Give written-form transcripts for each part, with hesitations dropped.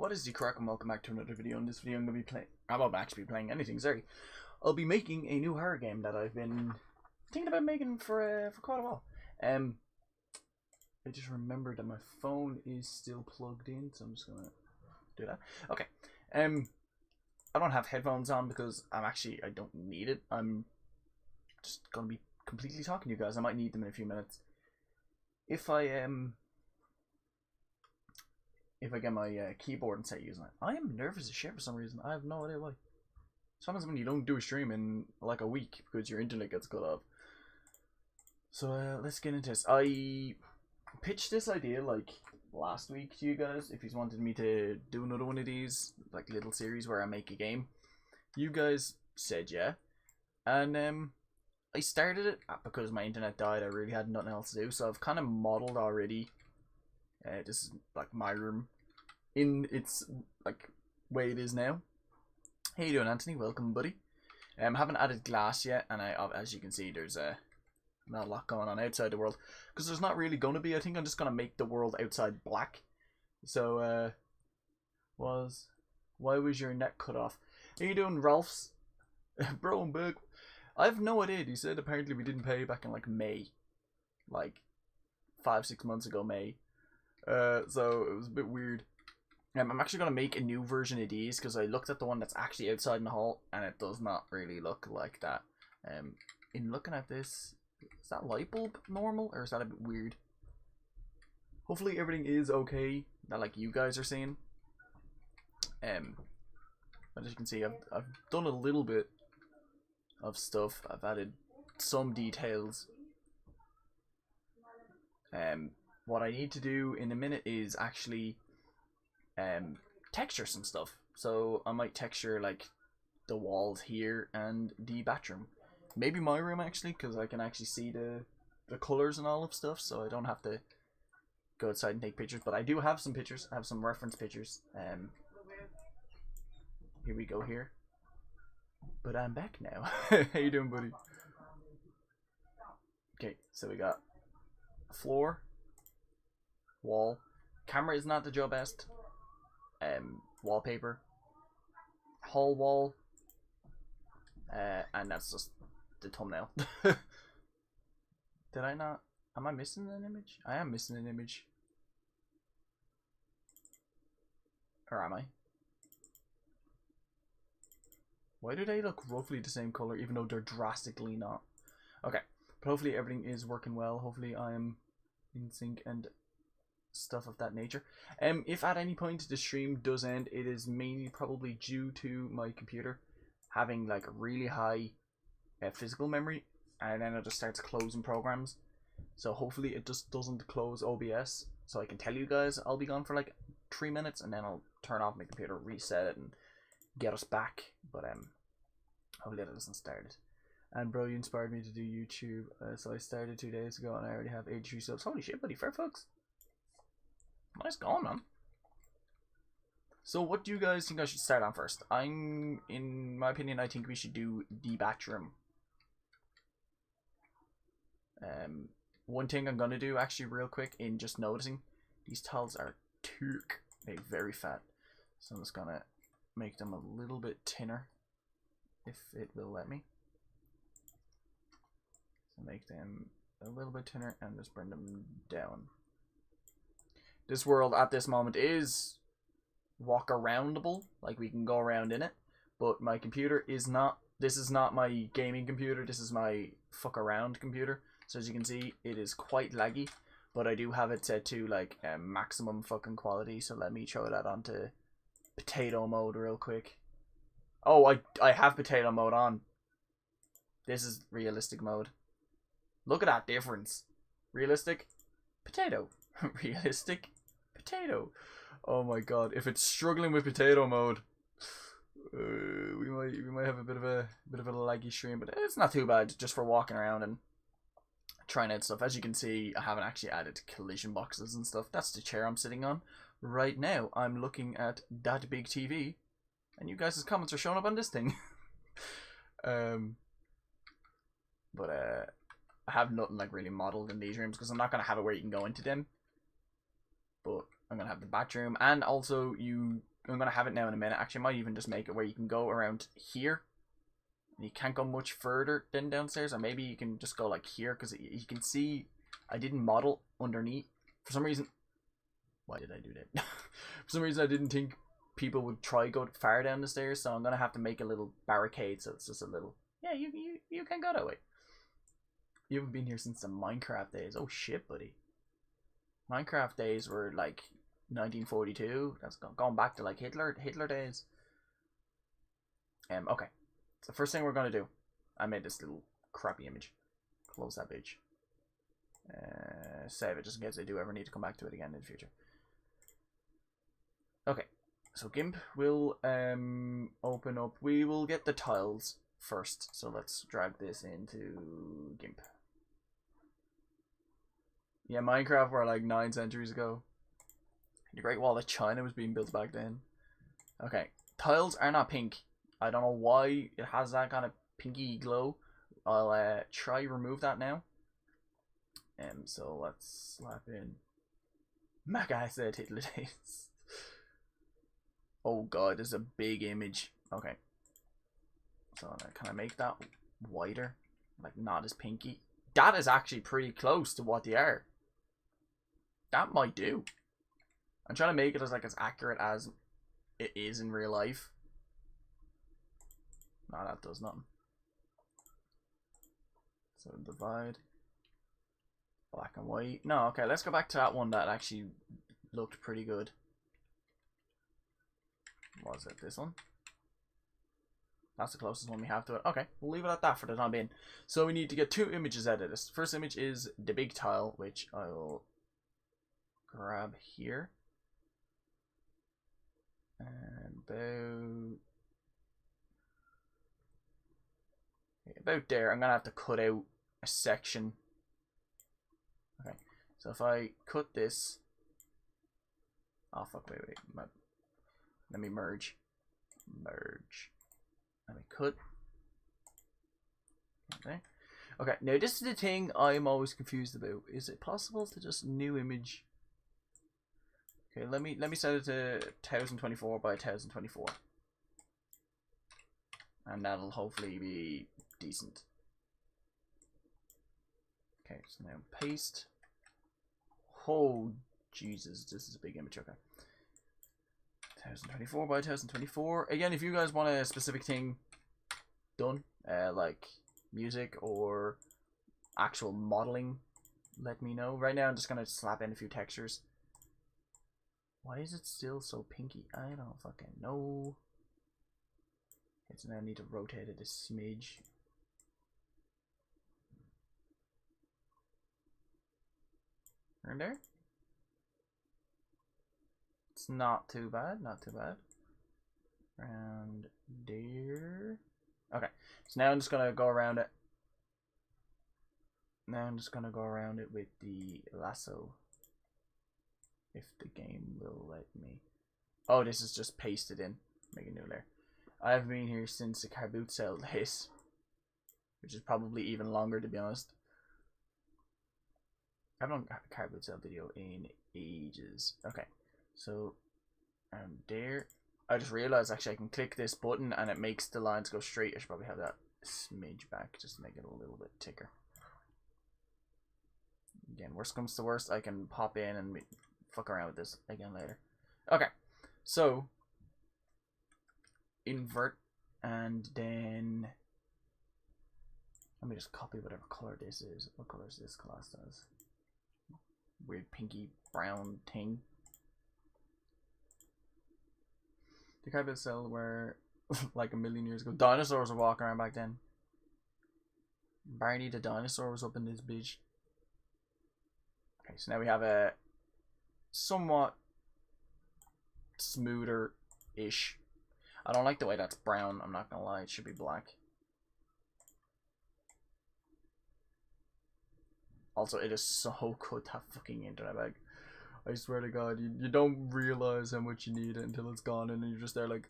What is the crack, and welcome back to another video. In this video I'm going to be playing, I won't actually be playing anything, sorry. I'll be making a new horror game that I've been thinking about making for quite a while. I just remembered that my phone is still plugged in, so I'm just going to do that. Okay. I don't have headphones on because I don't need it. I'm just going to be completely talking to you guys. I might need them in a few minutes. If I get my keyboard and start using it. I am nervous as shit for some reason. I have no idea why. It's happens when you don't do a stream in like a week because your internet gets cut off. So let's get into this. I pitched this idea like last week to you guys. If you wanted me to do another one of these like little series where I make a game, you guys said yeah, and I started it because my internet died. I really had nothing else to do, so I've kind of modeled already. This is like my room in its like way it is now. How you doing, Anthony? Welcome, buddy. Haven't added glass yet, and as you can see, there's not a lot going on outside the world because there's not really going to be. I think I'm just gonna make the world outside black. So why was your net cut off? How you doing, Ralph's? Bro and Bug. I have no idea. He said apparently we didn't pay back in like May, like 5-6 months ago, May. So it was a bit weird. I'm actually going to make a new version of these because I looked at the one that's actually outside in the hall and it does not really look like that. In looking at this, is that light bulb normal or is that a bit weird? Hopefully everything is okay that like you guys are seeing. As you can see, I've done a little bit of stuff. I've added some details. What I need to do in a minute is actually texture some stuff. So I might texture like the walls here and the bathroom. Maybe my room actually, because I can actually see the colors and all of stuff, so I don't have to go outside and take pictures. But I do have some pictures. I have some reference pictures. Here we go here. But I'm back now. How you doing, buddy? Okay, so we got floor, wall, camera is not the job best, wallpaper, hall wall, and that's just the thumbnail. Did I not? Am I missing an image? I am missing an image. Or am I? Why do they look roughly the same color even though they're drastically not? Okay, but hopefully everything is working well. Hopefully I am in sync and stuff of that nature. If at any point the stream does end, it is mainly probably due to my computer having like a really high physical memory, and then it just starts closing programs. So hopefully it just doesn't close OBS, so I can tell you guys I'll be gone for like 3 minutes, and then I'll turn off my computer, reset it, and get us back. But hopefully that doesn't start it. And bro, you inspired me to do YouTube, so I started 2 days ago and I already have 83 subs. Holy shit, buddy, fair folks. Nice going, man. So what do you guys think I should start on first? In my opinion, I think we should do the bathroom. One thing I'm gonna do actually real quick in just noticing, these tiles are toke. They're very fat. So I'm just gonna make them a little bit thinner, if it will let me. So make them a little bit thinner and just bring them down. This world at this moment is walk aroundable, like we can go around in it, but my computer is not. This is not my gaming computer, this is my fuck around computer. So as you can see, it is quite laggy, but I do have it set to like maximum fucking quality. So let me throw that onto potato mode real quick. Oh, I have potato mode on. This is realistic mode. Look at that difference. Realistic, potato. Realistic, potato. Oh my god! If it's struggling with potato mode, we might have a bit of a laggy stream, but it's not too bad just for walking around and trying out stuff. As you can see, I haven't actually added collision boxes and stuff. That's the chair I'm sitting on right now. I'm looking at that big TV, and you guys' comments are showing up on this thing. But I have nothing like really modeled in these rooms because I'm not gonna have it where you can go into them. But I'm gonna have the bathroom, and also you I'm gonna have it now in a minute. Actually, I might even just make it where you can go around here. You can't go much further than downstairs, or maybe you can just go like here, because you can see I didn't model underneath. For some reason, why did I do that? For some reason, I didn't think people would try go far down the stairs, so I'm gonna have to make a little barricade, so it's just a little. Yeah, you can go that way. You haven't been here since the Minecraft days. Oh shit, buddy. Minecraft days were like 1942. That's going back to like Hitler days. Okay. So the first thing we're gonna do, I made this little crappy image. Close that bitch. Save it just in case I do ever need to come back to it again in the future. Okay. So GIMP will open up. We will get the tiles first. So let's drag this into GIMP. Yeah, Minecraft were like 9 centuries ago. The Great Wall of China was being built back then. Okay, tiles are not pink. I don't know why it has that kind of pinky glow. I'll try remove that now. So let's slap in. Mac I said Hitler days. Oh god, this is a big image. Okay. So can I make that whiter? Like not as pinky. That is actually pretty close to what they are. That might do. I'm trying to make it as like as accurate as it is in real life. No, that does nothing. So divide. Black and white. No, okay, let's go back to that one that actually looked pretty good. Was it this one? That's the closest one we have to it. Okay, we'll leave it at that for the time being. So we need to get 2 images out of this. First image is the big tile, which I will grab here. And about there. I'm gonna have to cut out a section. Okay, so if I cut this. Oh fuck! Wait. Let me merge. Let me cut. Okay. Okay. Now this is the thing I'm always confused about. Is it possible to just new image? Okay. Let me set it to 1024 by 1024, and that'll hopefully be decent. Okay. So now paste. Oh Jesus! This is a big image. Okay. 1024 by 1024. Again, if you guys want a specific thing done, like music or actual modeling, let me know. Right now, I'm just gonna slap in a few textures. Why is it still so pinky? I don't fucking know. Okay, so now I need to rotate it a smidge. Right there. It's not too bad, not too bad. Around there. Okay, so now I'm just gonna go around it. Now I'm just gonna go around it with the lasso. If the game will let me. Oh, this is just pasted in. Make a new layer. I've been here since the car boot cell days. Which is probably even longer, to be honest. I haven't done a car boot cell video in ages. Okay. So, there. I just realized actually I can click this button and it makes the lines go straight. I should probably have that smidge back just to make it a little bit thicker. Again, worst comes to worst, I can pop in and fuck around with this again later. Okay, so invert and then let me just copy whatever color this is. What color is this class does? Weird pinky brown thing. The carbon cell were like a million years ago. Dinosaurs were walking around back then. Barney the dinosaur was up in this bitch. Okay, so now we have a somewhat smoother-ish. I don't like the way that's brown, I'm not gonna lie, it should be black. Also, it is so good, that fucking internet bag. I swear to God, you don't realize how much you need it until it's gone, and then you're just there like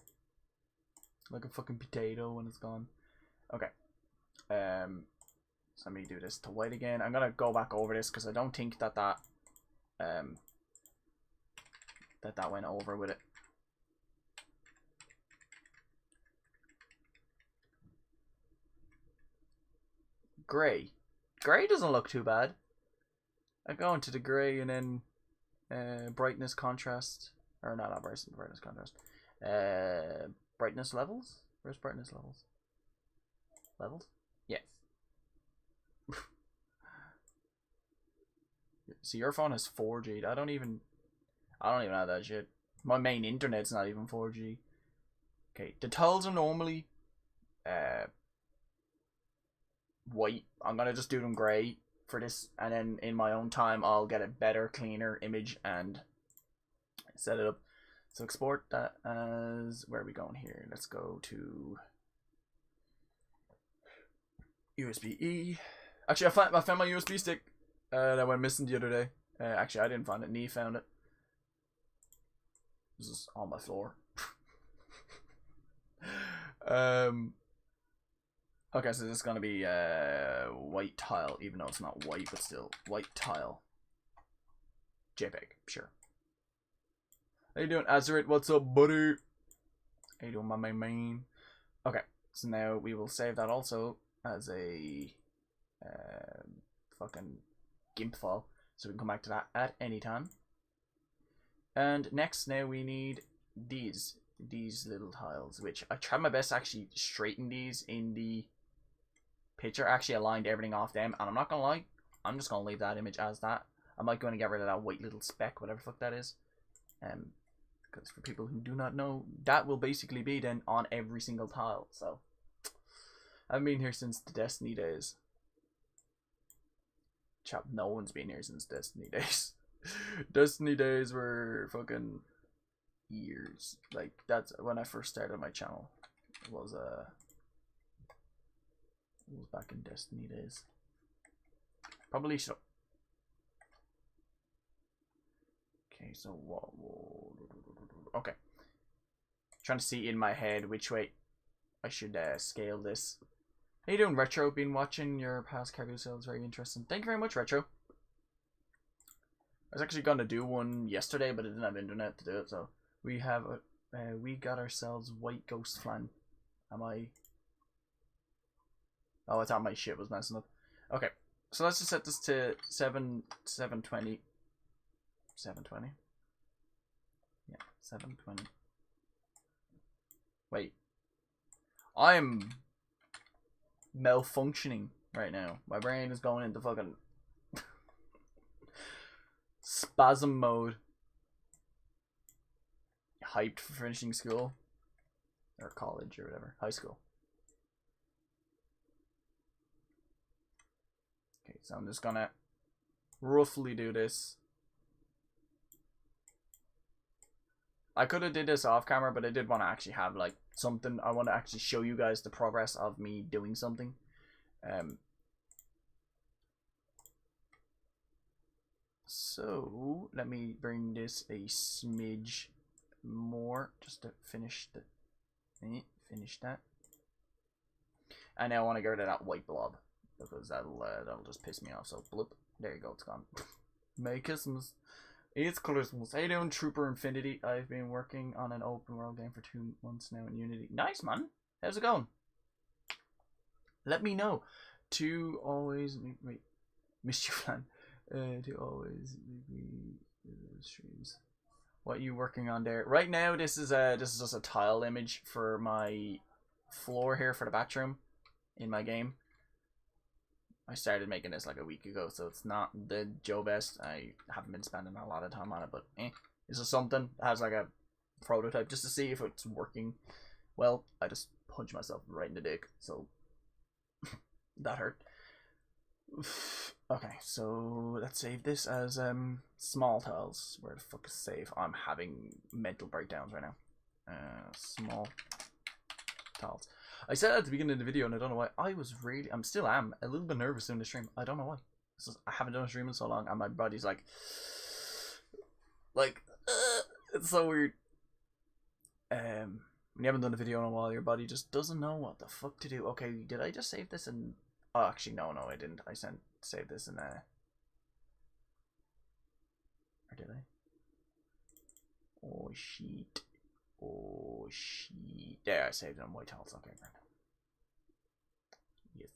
a fucking potato when it's gone. Okay. So let me do this to white again. I'm gonna go back over this because I don't think that that went over with it. grey. Grey doesn't look too bad. I go into the grey and then brightness contrast. Or not brightness contrast. Brightness levels? Where's brightness levels? Levels? Yeah. See, your phone has 4G. I don't even have that shit. My main internet's not even 4G. Okay, the tiles are normally white. I'm gonna just do them grey for this, and then in my own time I'll get a better, cleaner image and set it up. So export that as, where are we going here? Let's go to USB-E. Actually, I found my USB stick that went missing the other day. Actually, I didn't find it. Nee found it. This is on my floor. Okay, so this is gonna be white tile, even though it's not white, but still white tile. JPEG, sure. How you doing, Azerit? What's up, buddy? How you doing, my main? Okay, so now we will save that also as a fucking GIMP file, so we can come back to that at any time. And next, now we need these little tiles, which I tried my best to actually straighten these in the picture. Actually aligned everything off them, and I'm not gonna lie, I'm just gonna leave that image as that. I might go and get rid of that white little speck, whatever the fuck that is. Because for people who do not know, that will basically be then on every single tile. So I've been here since the Destiny days. Chap, no one's been here since Destiny days. Destiny days were fucking years. Like, that's when I first started my channel. It was back in Destiny days. Probably so. Okay, so okay. Trying to see in my head which way I should scale this. How you doing, Retro? Been watching your past cargo sales, very interesting. Thank you very much, Retro. I was actually gonna do one yesterday, but I didn't have internet to do it, so we have we got ourselves white ghost flan. Am I? Oh, I thought my shit was messing up. Okay, so let's just set this to 720. 720. Yeah, 720. Wait, I'm malfunctioning right now. My brain is going into fucking spasm mode. Hyped for finishing school or college or whatever, high school. Okay, so I'm just gonna roughly do this. I could have did this off camera, but I did want to actually have like something. I want to actually show you guys the progress of me doing something. So let me bring this a smidge more just to finish that. And now I want to get rid of that white blob because that'll just piss me off. So bloop, there you go, it's gone. Merry Christmas. It's Christmas. How you doing, Trooper Infinity? I've been working on an open world game for 2 months now in Unity. Nice, man. How's it going? Let me know. To always wait, Mischief Land. To always streams. What are you working on there? Right now, this is just a tile image for my floor here for the bathroom in my game. I started making this like a week ago, so it's not the Joe best. I haven't been spending a lot of time on it, but this is something. It has like a prototype just to see if it's working well. I just punched myself right in the dick, so that hurt. Okay, so let's save this as small tiles. Where the fuck is save? I'm having mental breakdowns right now. Small tiles. I said at the beginning of the video, and I don't know why. I'm still a little bit nervous doing the stream. I don't know why. I haven't done a stream in so long, and my body's like, it's so weird. When you haven't done a video in a while, your body just doesn't know what the fuck to do. Okay, did I just save this in? Oh, actually, no, I didn't. I saved this in or did I? Oh shit. Oh shit. There, I saved it on white tiles. Okay, right. Yes.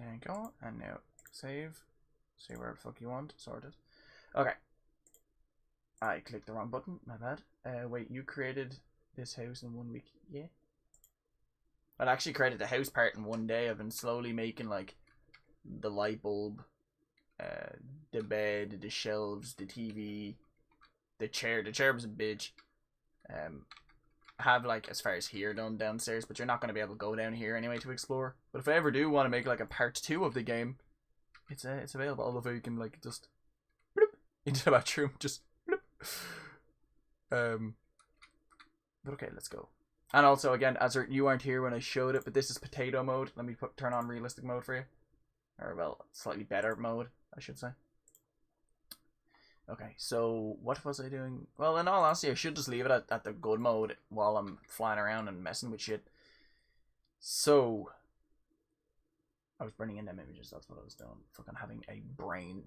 There you go. And now save. See where the fuck you want. Sorted. Okay. I clicked the wrong button. My bad. Wait, you created this house in 1 week? Yeah. I actually created the house part in 1 day. I've been slowly making like the light bulb, the bed, the shelves, the TV, the chair. The chair was a bitch. I have like as far as here done downstairs, but you're not going to be able to go down here anyway to explore. But if I ever do want to make like a part 2 of the game, it's available. Although you can like just bloop into the bathroom, just bloop. But okay, let's go. And also again, Azur, you aren't here when I showed it, but this is potato mode. Let me turn on realistic mode for you, or well, slightly better mode, I should say. Okay, so what was I doing? Well, in all honesty, I should just leave it at the good mode while I'm flying around and messing with shit. So I was bringing in them images. That's what I was doing. Fucking having a brain.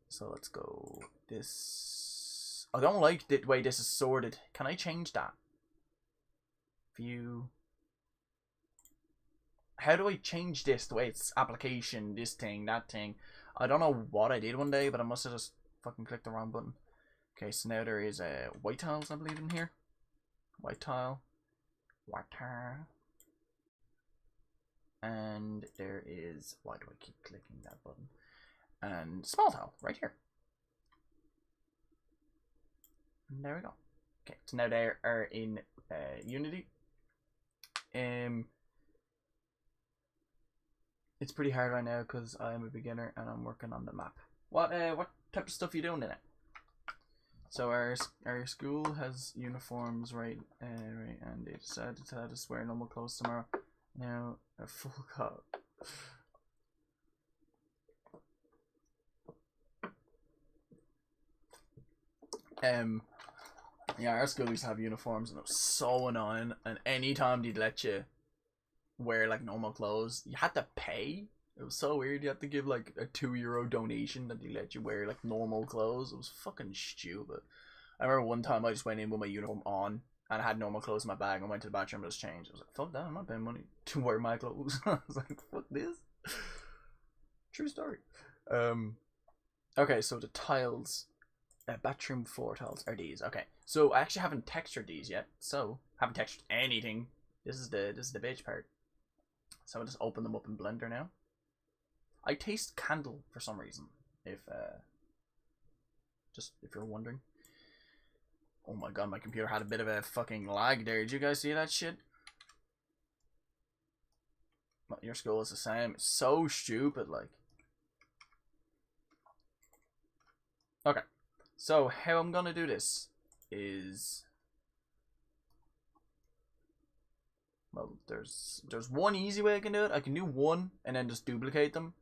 So let's go. This. I don't like the way this is sorted. Can I change that? View. How do I change this? The way it's application, this thing, that thing. I don't know what I did one day, but I must have just fucking clicked the wrong button. Okay, so now there is white tiles, I believe, in here. White tile. White tile. And there is, why do I keep clicking that button? And small tile, right here. And there we go. Okay, so now they are in Unity. It's pretty hard right now because I am a beginner and I'm working on the map. What type of stuff are you doing in it? So our school has uniforms, right? Right, and they decided to let us wear normal clothes tomorrow. Now a full coat. Yeah, our school used to have uniforms, and it was so annoying. And anytime they'd let you wear like normal clothes, you had to pay. It was so weird. You had to give like a €2 donation that they let you wear like normal clothes. It was fucking stupid. I remember one time I just went in with my uniform on and I had normal clothes in my bag and went to the bathroom and just changed. I was like, fuck that, I'm not paying money to wear my clothes. I was like, fuck this. True story. Okay, so the tiles, bathroom floor tiles are these. Okay, so I actually haven't textured these yet. So haven't textured anything. This is the bitch part. So I'll just open them up in Blender now. I taste candle for some reason. If you're wondering. Oh my god, my computer had a bit of a fucking lag there. Did you guys see that shit? Your school is the same. It's so stupid, like. Okay. So how I'm gonna do this is, well, there's one easy way I can do it. I can do one and then just duplicate them.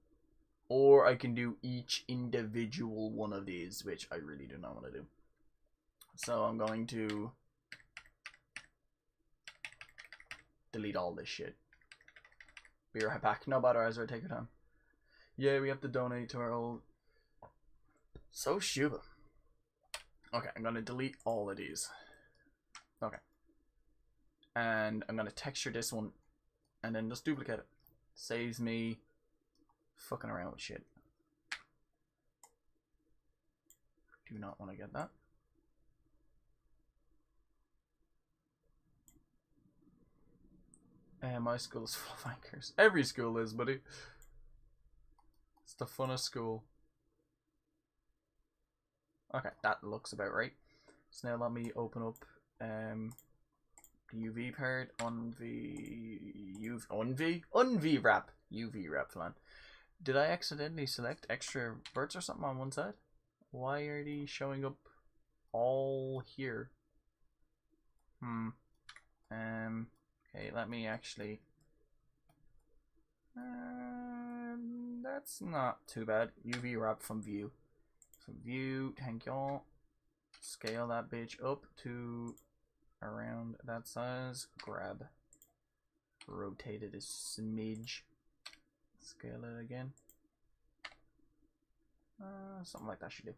Or I can do each individual one of these, which I really do not want to do. So I'm going to delete all this shit. Be right back. No bother, Ezra, take your time. Yeah, we have to donate to our old... So stupid. Okay, I'm going to delete all of these. Okay. And I'm going to texture this one and then just duplicate it. Saves me fucking around with shit. Do not want to get that. My school is full of anchors. Every school is, buddy. It's the funnest school. Okay, that looks about right. So now let me open up the UV part, UV wrap, UV wrap flan. Did I accidentally select extra birds or something on one side? Why are these showing up all here? Okay, let me actually... that's not too bad. UV wrap from view. From view, thank y'all. Scale that bitch up to around that size. Grab. Rotate it a smidge. Scale it again. Something like that should do.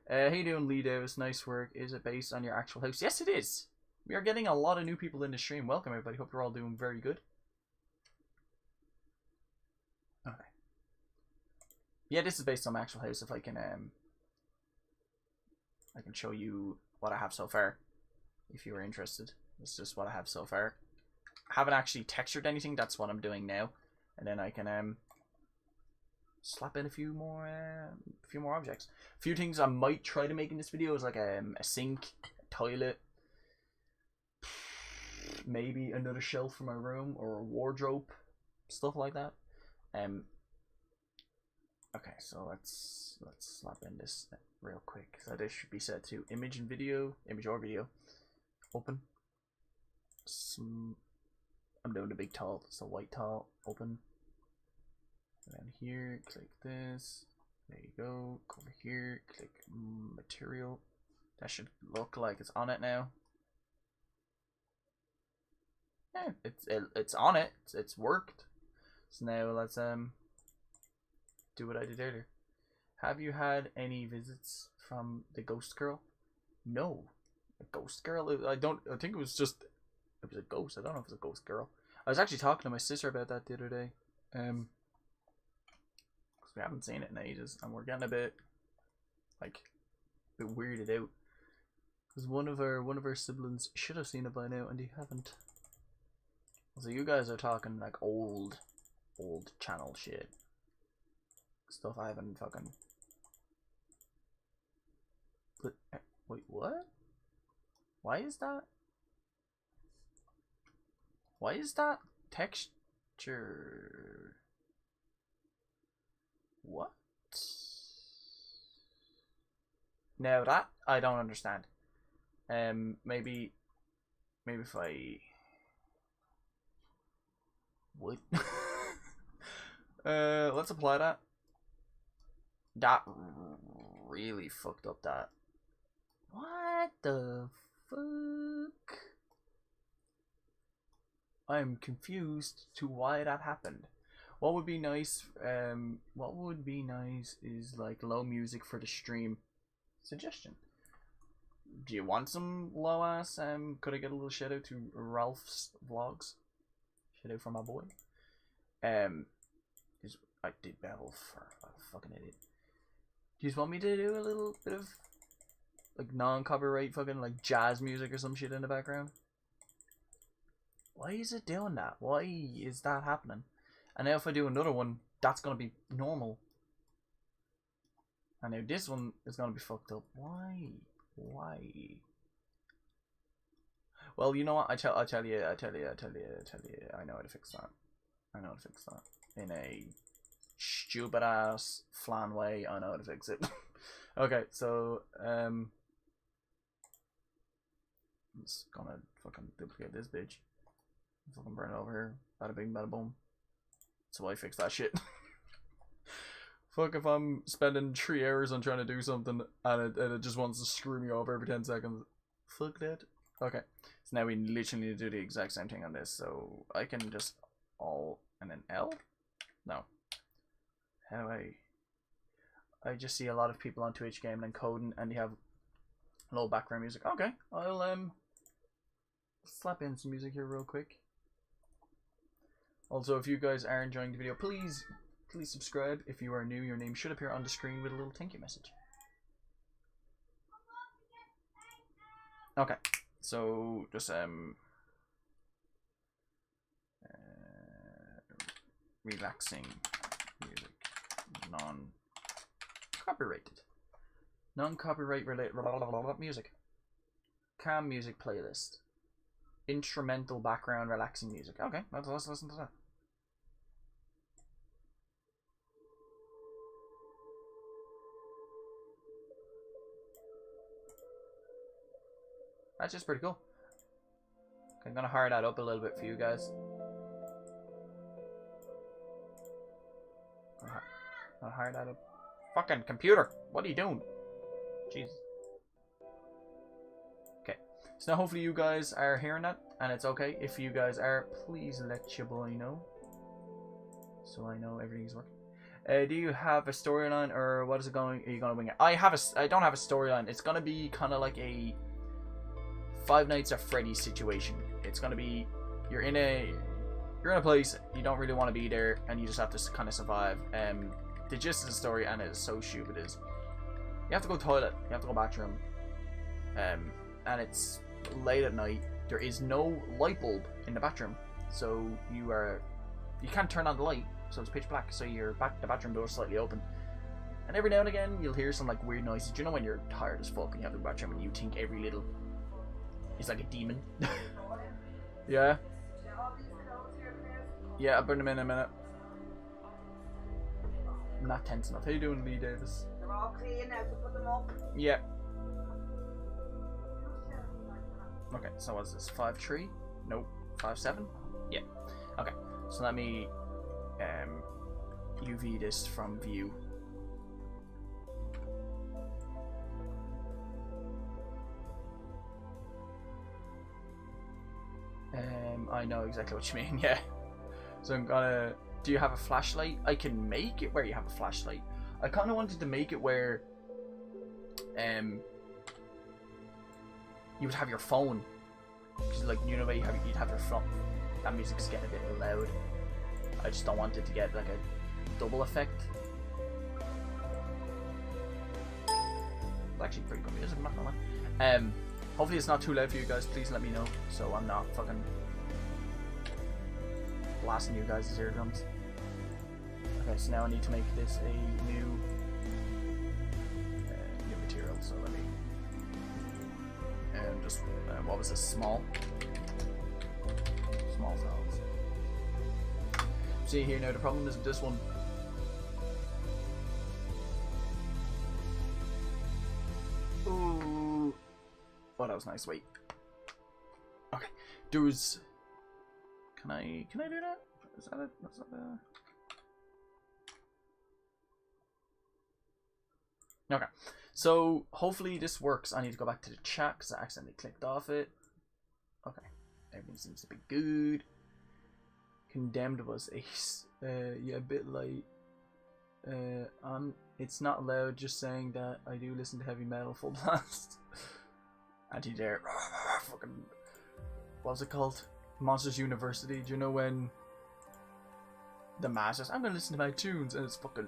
How you doing, Lee Davis? Nice work. Is it based on your actual house? Yes, it is. We are getting a lot of new people in the stream. Welcome, everybody. Hope you're all doing very good. Okay. Yeah, this is based on my actual house. If I can show you what I have so far, if you were interested. This is just what I have so far. I haven't actually textured anything. That's what I'm doing now, and then I can slap in a few more objects. A few things I might try to make in this video is like a sink, a toilet, maybe another shelf for my room or a wardrobe, stuff like that. Okay, so let's slap in this real quick. So this should be set to image or video. Open. I'm doing the big tile. It's a white tile. Open. And then here, click this. There you go. Go over here. Click material. That should look like it's on it now. Yeah, it's on it. It's worked. So now let's do what I did earlier. Have you had any visits from the ghost girl? No. A ghost girl? I think it was a ghost. I don't know if it was a ghost girl. I was actually talking to my sister about that the other day. Because we haven't seen it in ages, and we're getting a bit weirded out. Because one of our siblings should have seen it by now, and they haven't. So you guys are talking like old channel shit. Stuff I haven't fucking. But wait, what? Why is that? Why is that texture? What? Now that I don't understand. Maybe if I would. Let's apply that. That really fucked up that. What the fuck? I'm confused to why that happened. What would be nice? Is like low music for the stream. Suggestion. Do you want some low ass? Could I get a little shout out to Ralph's vlogs? Shout out for my boy. I did babble for a fucking idiot. Do you just want me to do a little bit of like non-copyright fucking like jazz music or some shit in the background? Why is it doing that? Why is that happening? And now if I do another one, that's gonna be normal. And now this one is gonna be fucked up. Why? Well, you know what? I tell you. I know how to fix that. In a stupid ass flan way. I know how to fix it. Okay, so I'm just gonna fucking duplicate this bitch. Fucking burn it over here. Bada bing, bada boom. So I fix that shit. Fuck if I'm spending 3 hours on trying to do something and it just wants to screw me over every 10 seconds. Fuck that. Okay. So now we literally need to do the exact same thing on this. So I can just Alt and then L? No. How do I just see a lot of people on Twitch gaming and coding and they have low background music. Okay. I'll slap in some music here real quick. Also, if you guys are enjoying the video, please subscribe. If you are new, your name should appear on the screen with a little thank you message. Okay, so just relaxing music, non-copyright related music, calm music playlist, instrumental background relaxing music. Okay, let's listen to that. That's just pretty cool. Okay, I'm gonna hire that up a little bit for you guys. I'll hire that up. Fucking computer, what are you doing? Jesus. Okay, so now hopefully you guys are hearing that, and it's okay. If you guys are, please let your boy know, so I know everything's working. Do you have a storyline, or what is it going? Are you gonna wing it? I don't have a storyline. It's gonna be kind of like a Five Nights at Freddy's situation. It's gonna be you're in a place you don't really want to be there, and you just have to kind of survive. the gist of the story, and it is so stupid, is you have to go toilet, you have to go bathroom, and it's late at night. There is no light bulb in the bathroom, so you can't turn on the light, so it's pitch black. So the bathroom door is slightly open, and every now and again you'll hear some like weird noises. Do you know when you're tired as fuck and you have the bathroom and you think every little is like a demon? Yeah. Yeah, I'll burn them in a minute. I'm not tense enough. How you doing, Lee Davis? They're all clean now, so put them up. Yeah. Okay, so what's this? 5-3? Nope. 5-7? Yeah. Okay, so let me UV this from view. I know exactly what you mean, yeah. So I'm gonna... Do you have a flashlight? I can make it where you have a flashlight. I kind of wanted to make it where you would have your phone. Cause like, you know, where you'd have your phone. That music's getting a bit loud. I just don't want it to get like a double effect. It's actually pretty good music, I'm not gonna lie. Hopefully it's not too loud for you guys. Please let me know so I'm not fucking blasting you guys' eardrums. Okay, so now I need to make this a new material. So let me just what was this? Small tiles. See here now. The problem is with this one. Ooh. Oh, that was nice. Wait. Okay. There was. Can I do that? Is that it? That's not Okay. So hopefully this works. I need to go back to the chat because I accidentally clicked off it. Okay. Everything seems to be good. Condemned was ace. Yeah, a bit late. It's not loud, just saying that I do listen to heavy metal full blast. Anti-dare. Fucking. What was it called? Monsters University. Do you know when the masters? I'm gonna listen to my tunes, and it's fucking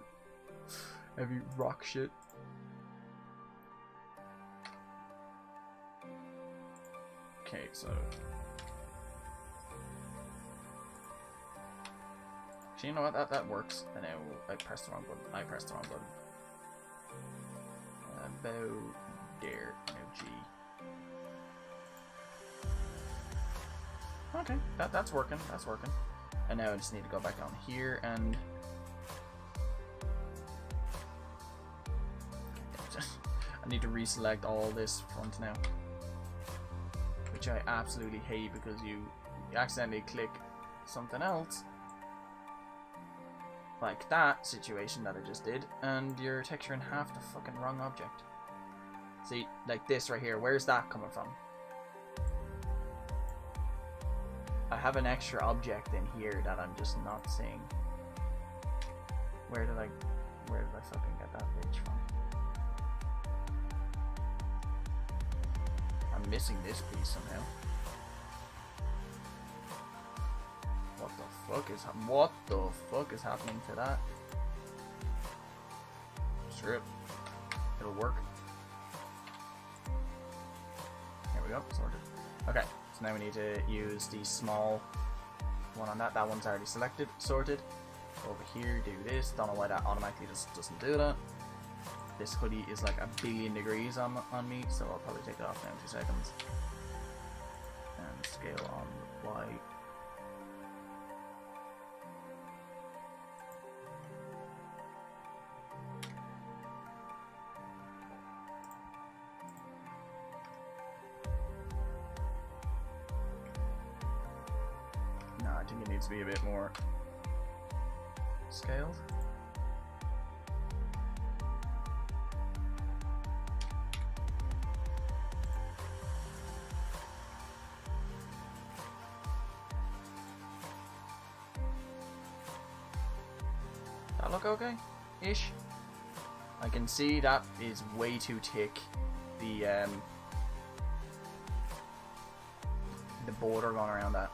heavy rock shit. Okay, so actually, you know what? That works. And now I pressed the wrong button. I pressed the wrong button. About there. No G. Okay, that's working. That's working. And now I just need to go back on here and I need to reselect all this front now, which I absolutely hate because you accidentally click something else, like that situation that I just did, and you're texturing half the fucking wrong object. See, like this right here. Where's that coming from? I have an extra object in here that I'm just not seeing. Where did I fucking get that bitch from? I'm missing this piece somehow. What the fuck is happening to that? Sure, it'll work. There we go, sorted. Okay. So now we need to use the small one on that. That one's already selected, sorted. Over here, do this. Don't know why that automatically just doesn't do that. This hoodie is like 1,000,000,000 degrees on me, so I'll probably take it off now in 2 seconds. And scale on Y. I think it needs to be a bit more scaled. That look okay? Ish. I can see that is way too thick. The border going around that.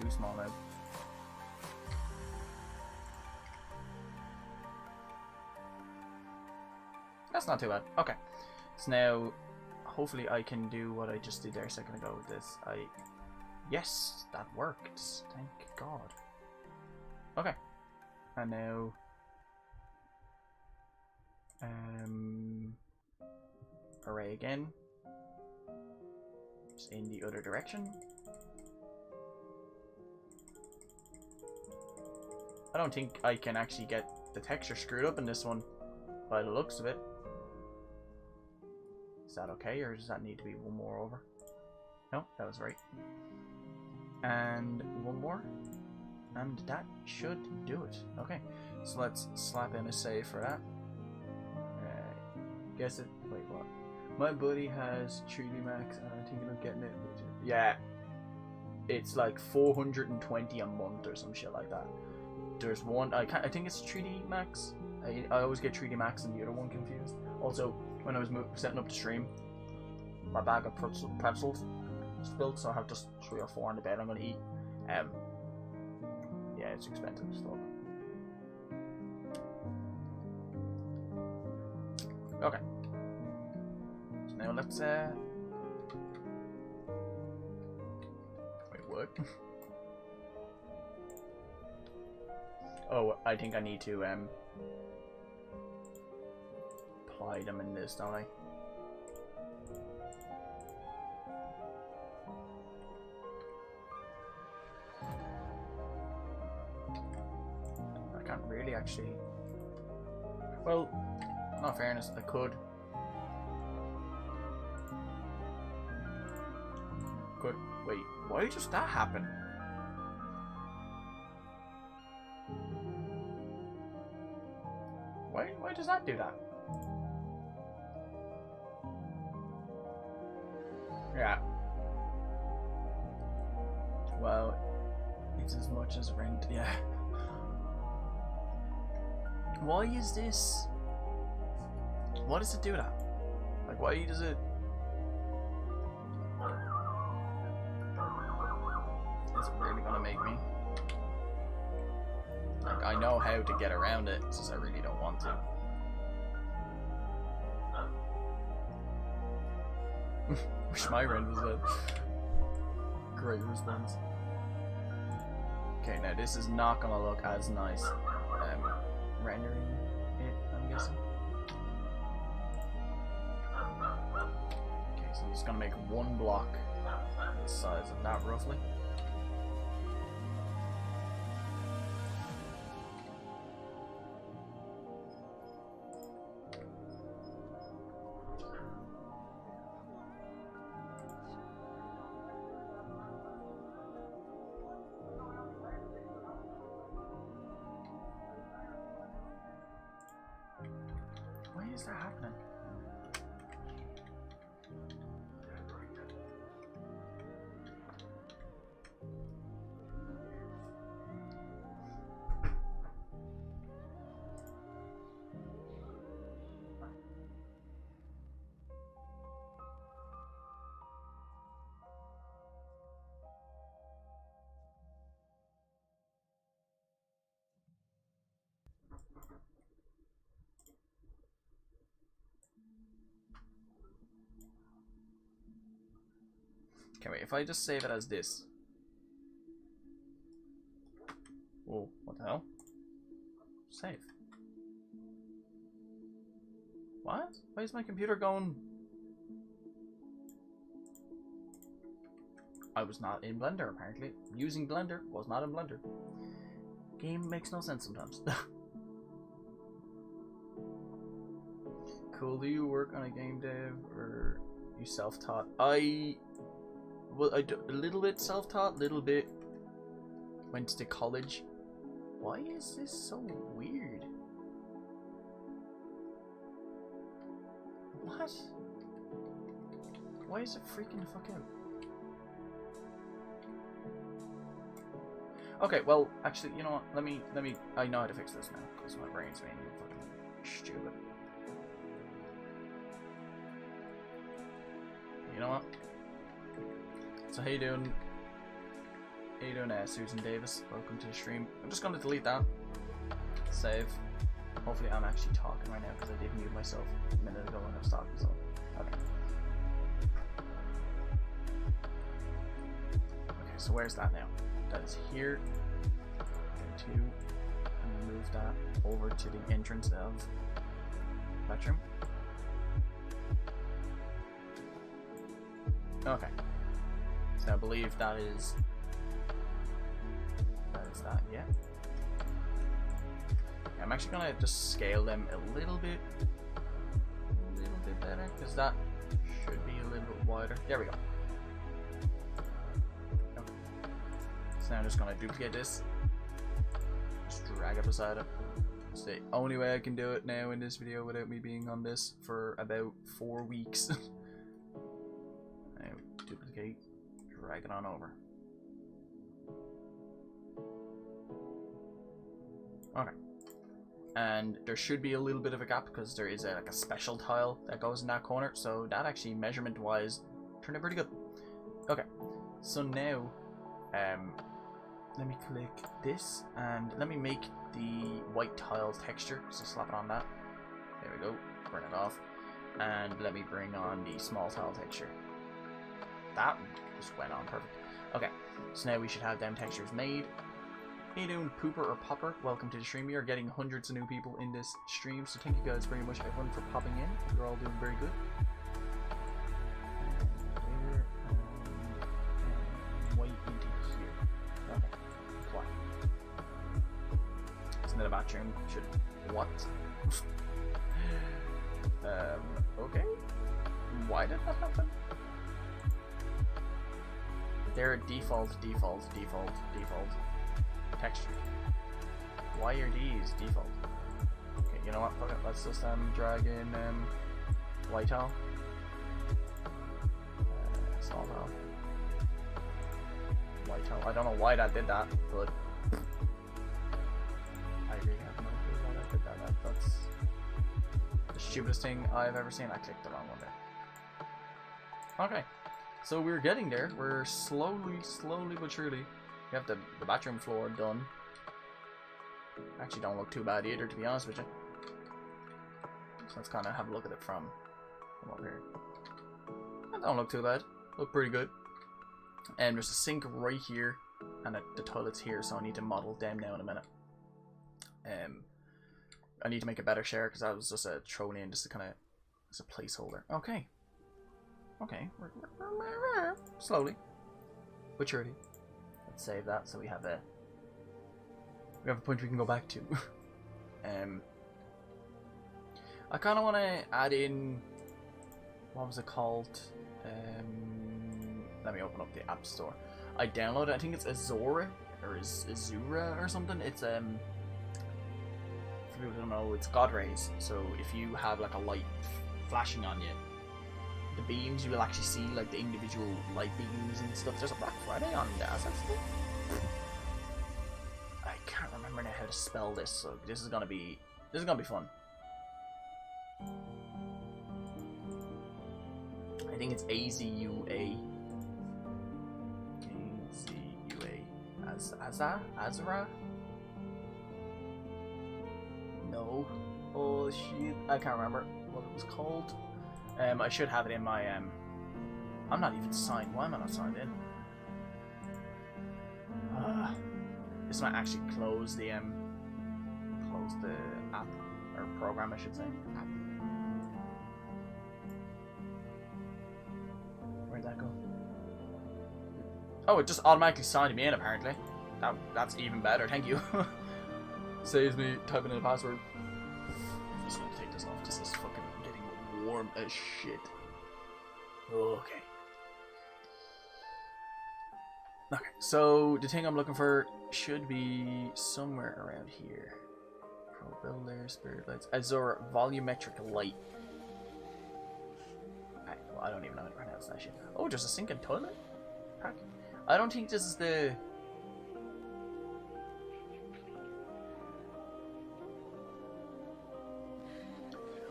too small now. That's not too bad. Okay. So now, hopefully I can do what I just did there a second ago with this. Yes, that worked. Thank God. Okay. And now... array again. Just in the other direction. I don't think I can actually get the texture screwed up in this one by the looks of it. Is that okay, or does that need to be one more over? No, that was right. And one more. And that should do it. Okay, so let's slap in a save for that. Guess it. Wait, what? My buddy has 3D Max and I'm thinking of getting it. Yeah. It's like 420 a month or some shit like that. There's one, I think it's 3D Max. I always get 3D Max and the other one confused. Also, when I was setting up the stream, my bag of pretzels spilled, so I have just 3 or 4 on the bed I'm gonna eat. Yeah, it's expensive stuff. Okay. So now let's wait, what? Oh, I think I need to apply them in this, don't I? I can't really actually. Well, in all fairness, I could. Wait, why does that happen? Why does that do that? Yeah. Well, it's as much as rent, yeah. Why is this? Why does it do that? Like, why does it? It's really gonna make me. Like, I know how to get around it, it's just I really don't want to. Wish my rent was a great response. Okay, now this is not gonna look as nice. Rendering it, I'm guessing. Okay, so I'm just gonna make one block the size of that roughly. Why is that happening? Okay, wait, if I just save it as this. Whoa, what the hell? Save. What? Why is my computer going? I was not in Blender, apparently. Using Blender, was not in Blender. Game makes no sense sometimes. Cool, do you work on a game dev, or you self-taught? Well, I do a little bit self-taught, little bit went to college. Why is this so weird? What? Why is it freaking the fuck out? Okay, well, actually, you know what? Let me. I know how to fix this now because my brain's being fucking stupid. You know what? So how you doing? How you doing, Susan Davis? Welcome to the stream. I'm just going to delete that. Save. Hopefully I'm actually talking right now because I did mute myself a minute ago when I was talking, so... Okay. Okay, so where's that now? That is here. Go to... and move that over to the entrance of... bedroom. Okay. So I believe that is that, yeah. I'm actually gonna just scale them a little bit better, because that should be a little bit wider. There we go. Okay. So now I'm just gonna duplicate this. Just drag it beside it. It's the only way I can do it now in this video without me being on this for about 4 weeks. Now, duplicate, drag it on over. Okay. And there should be a little bit of a gap because there is like a special tile that goes in that corner. So that actually, measurement wise, turned out pretty good. Okay. So now, let me click this and let me make the white tiles texture. So slap it on that. There we go. Burn it off. And let me bring on the small tile texture. That just went on perfect. Okay. So now we should have them textures made. How you doing, Pooper or Popper? Welcome to the stream. We are getting hundreds of new people in this stream, so thank you guys very much everyone for popping in. You're all doing very good. And white into here. Okay. Fine. Isn't that a bathroom? Should what? Okay. Why did that happen? They're default texture. Why are these default? Okay, you know what? Fuck it. Let's just drag in white tile, small tile, white tile. I don't know why that did that, but I really have no clue why that did that. That's the stupidest thing I've ever seen. I clicked the wrong one there. Okay, so we're getting there. We're slowly but surely. We have the bathroom floor done. Actually don't look too bad either, to be honest with you. So let's kind of have a look at it from over here. That don't look too bad. Look pretty good. And there's a sink right here, and the toilet's here, so I need to model them now in a minute. I need to make a better share because that was just a thrown in just to kind of as a placeholder. Okay. Okay. Slowly but surely. Let's save that so we have a point we can go back to. I kind of want to add in, what was it called? Let me open up the App Store. I downloaded, I think it's Azura or Azura or something. It's for people who don't know, it's God rays. So if you have like a light flashing on you, the beams, you will actually see like the individual light beams and stuff. There's a Black Friday on that. I can't remember now how to spell this, so this is gonna be fun. I think it's AZUA. AZUA. Azra? No. Oh shit, I can't remember what it was called. I should have it in my I'm not even signed. Why am I not signed in? This might actually close the app or program, I should say. App. Where'd that go? Oh, it just automatically signed me in apparently. That's even better. Thank you. Saves me typing in a password. I'm just gonna take this off. This is fucking getting warm as shit. Okay. Okay, so the thing I'm looking for should be somewhere around here. Pro Builder, Spirit Lights, Azure Volumetric Light. Well, I don't even know how to pronounce that shit. Oh, there's a sink and toilet pack. I don't think this is the.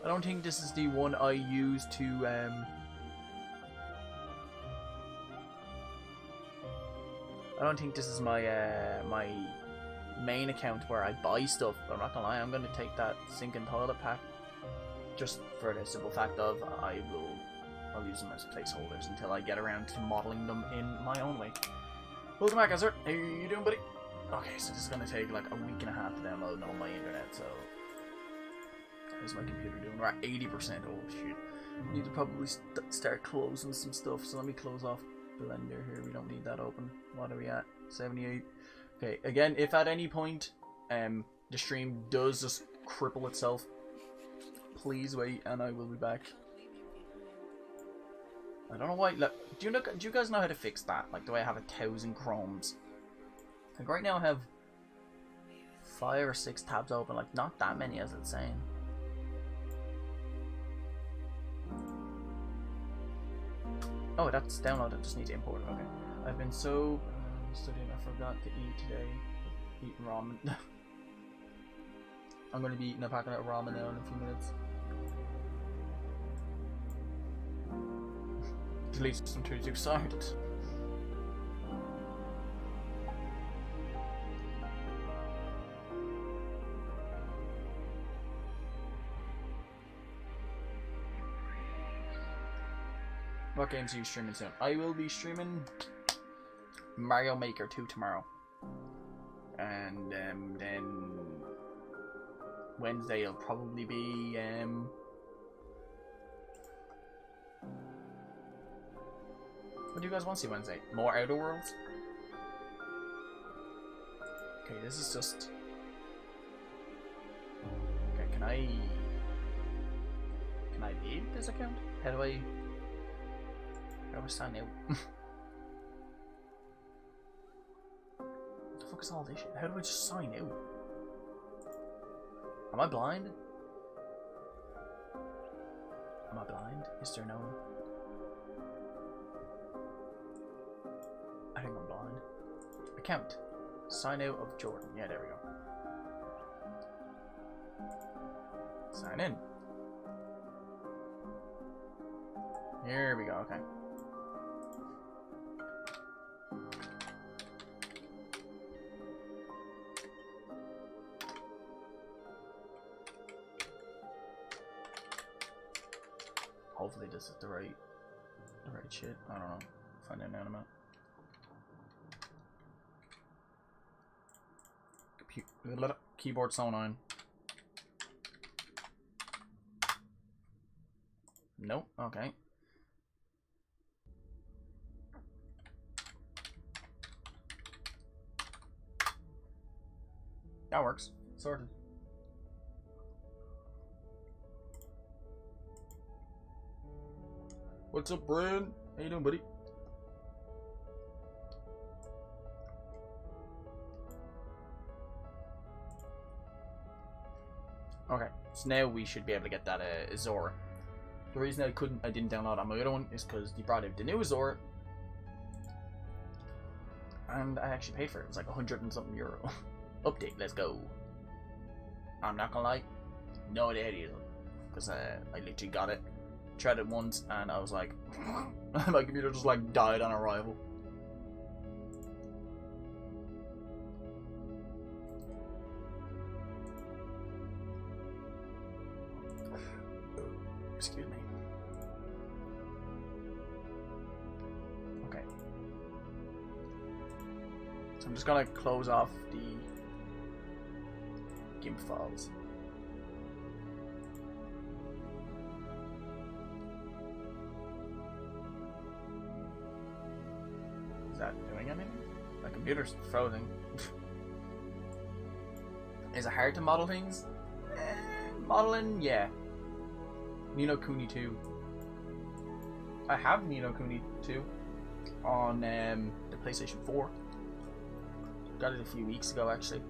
I don't think this is the one I use to don't think this is my my main account where I buy stuff, but I'm not gonna lie, I'm gonna take that sinking toilet pack just for the simple fact of I'll use them as placeholders until I get around to modelling them in my own way. Welcome back, Azert. How you doing, buddy? Okay, so this is gonna take like a week and a half to download on my internet, so how's my computer doing? We're at 80%. Oh shit. I need to probably start closing some stuff, so let me close off Blender here. We don't need that open. What are we at? 78. Okay, again, if at any point the stream does just cripple itself, please wait and I will be back. I don't know why. Look, do you guys know how to fix that? Like, do I have 1,000 chromes? Like right now I have 5 or 6 tabs open. Like not that many as it's saying. Oh, that's downloaded. Just need to import it. Okay. I've been so studying. I forgot to eat today. Eating ramen. I'm gonna be eating a packet of ramen now in a few minutes. Delete some trees you've signed. What games are you streaming soon? I will be streaming Mario Maker 2 tomorrow. And then Wednesday it'll probably be what do you guys want to see Wednesday? More Outer Worlds? Okay, this is just... Okay, can I leave this account? How do I sign out? What the fuck is all this shit? How do I just sign out? Am I blind? Am I blind? Is there no... I think I'm blind. Account. Sign out of Jordan. Yeah, there we go. Sign in. Here we go, okay. Hopefully this is the right shit. I don't know. Find out now in a minute. Keyboard so on. Nope. Okay. That works. Sorted. What's up, Brand? How you doing, buddy? Okay, so now we should be able to get that Azor. The reason I didn't download on my other one is because they brought out the new Azor, and I actually paid for it. It was like 100 and something euro. Update, let's go. I'm not gonna lie, no idea, because I literally got it, tried it once, and I was like, my computer just like died on arrival. Excuse me. Okay. So I'm just gonna close off the GIMP files. Is that doing anything? My computer's frozen. Is it hard to model things? Modeling, yeah. Ni no Kuni 2. I have Ni no Kuni 2 on the PlayStation 4. Got it a few weeks ago, actually.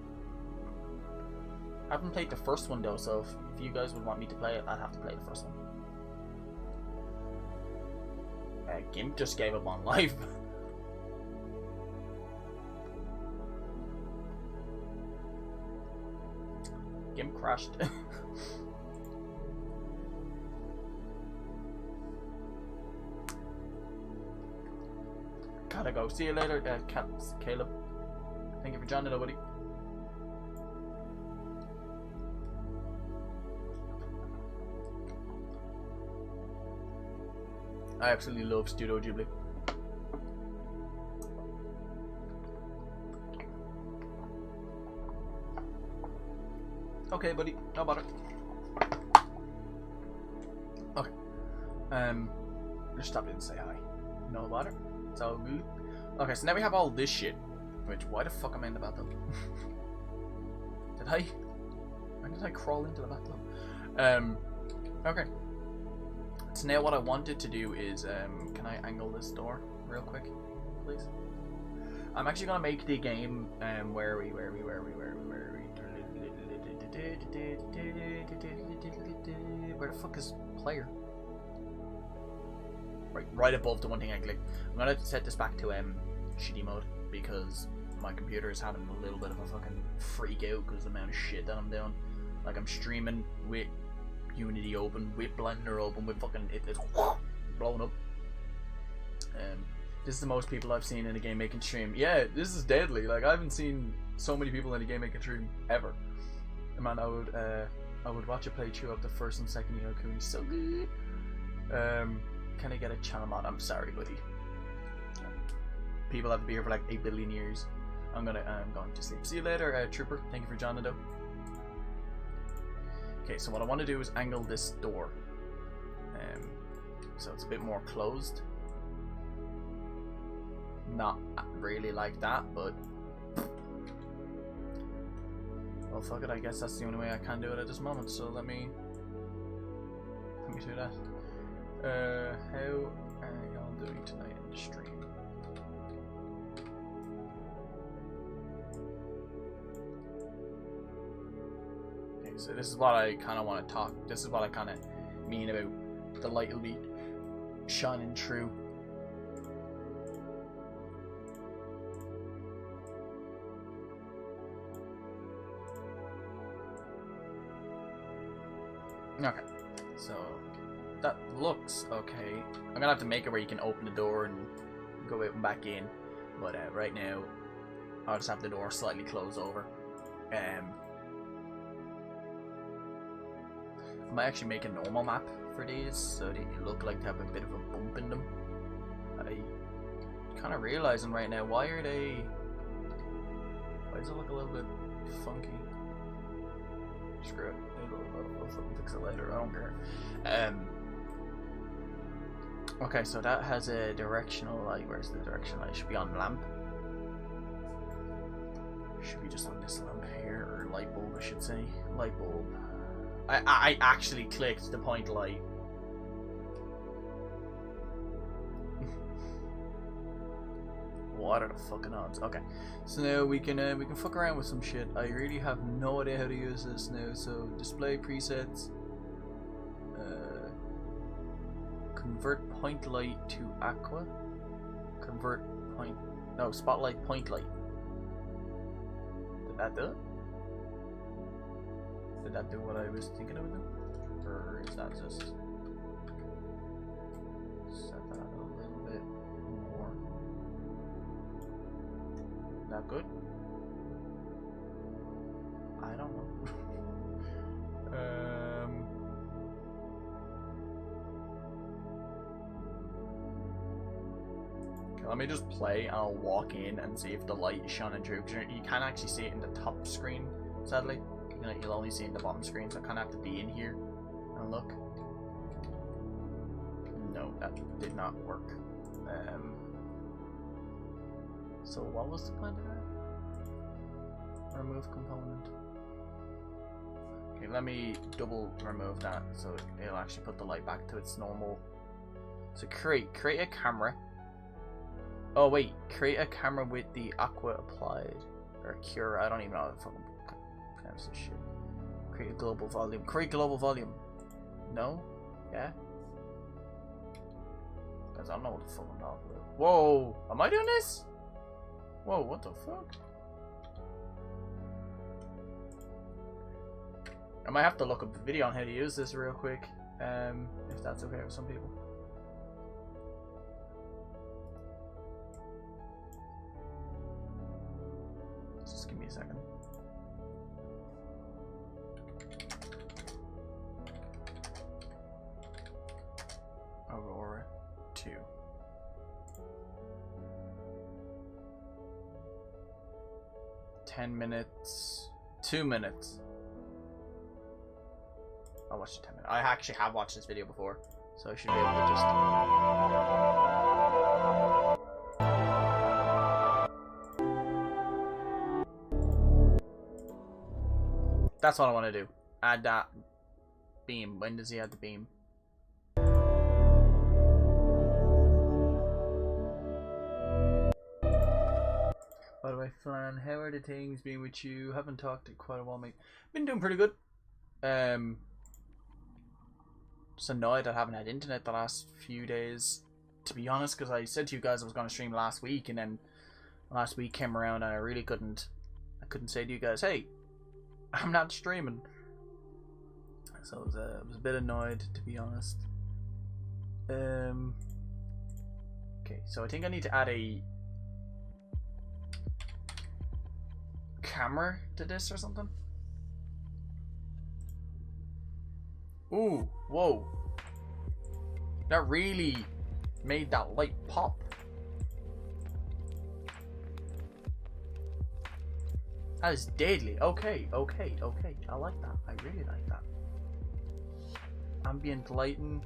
I haven't played the first one though, so if you guys would want me to play it, I'd have to play the first one. GIMP just gave up on life. GIMP crashed. Gotta go. See you later, Caleb. Thank you for joining, buddy. I absolutely love Studio Ghibli. Okay, buddy. No bother. Okay. Just stop in and say hi. No bother. It's all good. Okay, so now we have all this shit. Which, why the fuck am I in the bathtub? When did I crawl into the bathtub? Okay. So now what I wanted to do is, can I angle this door real quick, please? I'm actually gonna make the game, where are we? Where the fuck is player? Right above the one thing I clicked. I'm gonna set this back to shitty mode because my computer is having a little bit of a fucking freak out because of the amount of shit that I'm doing. Like I'm streaming with Unity open, with Blender open, with fucking it's blowing up. This is the most people I've seen in a game making stream. Yeah, this is deadly. Like I haven't seen so many people in a game making stream ever. Man, I would watch a playthrough of the first and second Neo Kuni. So good. Can I get a channel mod? I'm sorry, buddy. People have to be here for like 8 billion years. I'm going to sleep. See you later, Trooper. Thank you for joining though. Okay, so what I want to do is angle this door. So it's a bit more closed. Not really like that, but well, fuck it. I guess that's the only way I can do it at this moment. So let me do that. How are y'all doing tonight in the stream? Okay, so this is what I kind of want to talk. This is what I kind of mean about the light will be shining through. Okay, so that looks okay. I'm gonna have to make it where you can open the door and go out and back in, but right now I'll just have the door slightly closed over. I might actually make a normal map for these so they look like they have a bit of a bump in them. I kind of realizing right now, why does it look a little bit funky? Screw it. I'll fix it later. I don't care. Okay, so that has a directional light. Where's the directional light? Should be on lamp. Should be just on this lamp here, or light bulb, I should say. Light bulb. I actually clicked the point light. What are the fucking odds? Okay, so now we can fuck around with some shit. I really have no idea how to use this now. So display presets. Convert point light to aqua. Convert point. No, spotlight point light. Did that do it? Did that do what I was thinking it would do? Or is that just set that up a little bit more? Is that good? I don't know. Let me just play and I'll walk in and see if the light is shining through. You can't actually see it in the top screen, sadly. You'll only see it in the bottom screen, so I kind of have to be in here and look. No, that did not work. So what was the point of that? Remove component. Okay, let me double remove that so it'll actually put the light back to its normal. So create a camera. Oh wait, create a camera with the aqua applied. Or cure, I don't even know how to fucking pronounce this shit. Create a global volume. Create global volume. No? Yeah? Guys, I don't know what the fuck I'm talking about. Whoa! Am I doing this? Whoa, what the fuck? I might have to look up a video on how to use this real quick. If that's okay with some people. Just give me a second. Aurora 2. $10. 2 minutes. I'll watch the 10 minutes. I actually have watched this video before, so I should be able to just. That's what I want to do. Add that beam. When does he add the beam? By the way, Flan, how are the things been with you? Haven't talked in quite a while, mate. Been doing pretty good. Just annoyed I haven't had internet the last few days, to be honest, because I said to you guys I was going to stream last week, and then last week came around and I really couldn't say to you guys, hey, I'm not streaming. So I was a bit annoyed, to be honest. Okay, so I think I need to add a camera to this or something. Ooh, whoa. That really made that light pop. That is deadly. Okay. I like that. I really like that. Ambient lighting.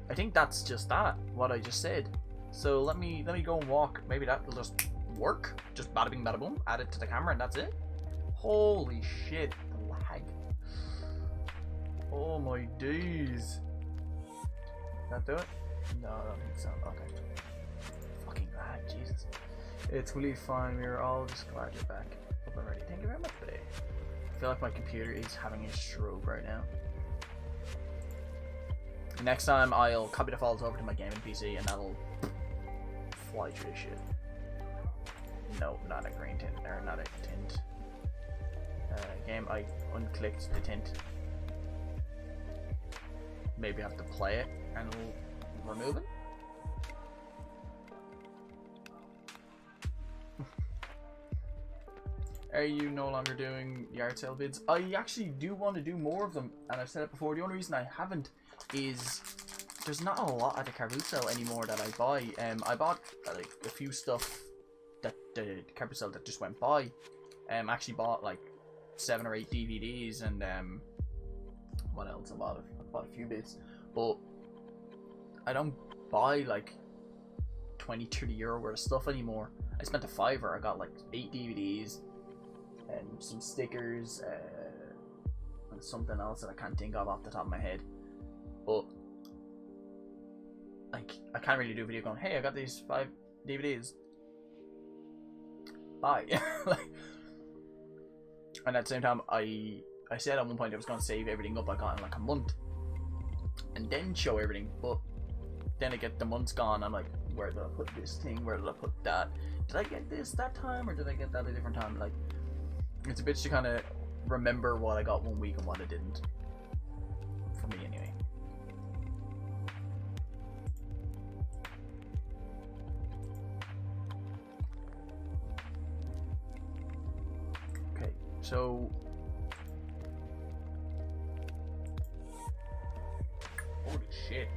I think that's just that, what I just said. So let me go and walk. Maybe that'll just work. Just bada bing bada boom. Add it to the camera and that's it. Holy shit. Lag. Oh my days. That do it? No, I don't think so. Okay. Fucking lag, Jesus. It's really fine. We're all just glad you're back. Up and ready. Thank you very much today. I feel like my computer is having a stroke right now. Next time I'll copy the files over to my gaming PC and that'll fly through the shit. No, not a green tint, or not a tint. Game, I unclicked the tint. Maybe I have to play it and it'll remove it. Are you no longer doing yard sale vids? I actually do want to do more of them, and I've said it before. The only reason I haven't is there's not a lot at the carousel anymore that I buy. I bought like a few stuff that the carousel that just went by. Actually bought like 7 or 8 DVDs and what else? I bought a few bits, but I don't buy like 20-30 euro worth of stuff anymore. I spent a $5. I got like 8 DVDs and some stickers and something else that I can't think of off the top of my head. But like I can't really do a video going, hey, I got these 5 DVDs. Bye. Like, and at the same time, I said at one point I was going to save everything up I got in like a month and then show everything, but then I get the month's gone. I'm like, where did I put this thing? Where did I put that? Did I get this that time or did I get that a different time? Like, it's a bitch to kind of remember what I got one week and what I didn't. For me, anyway. Okay, so holy shit.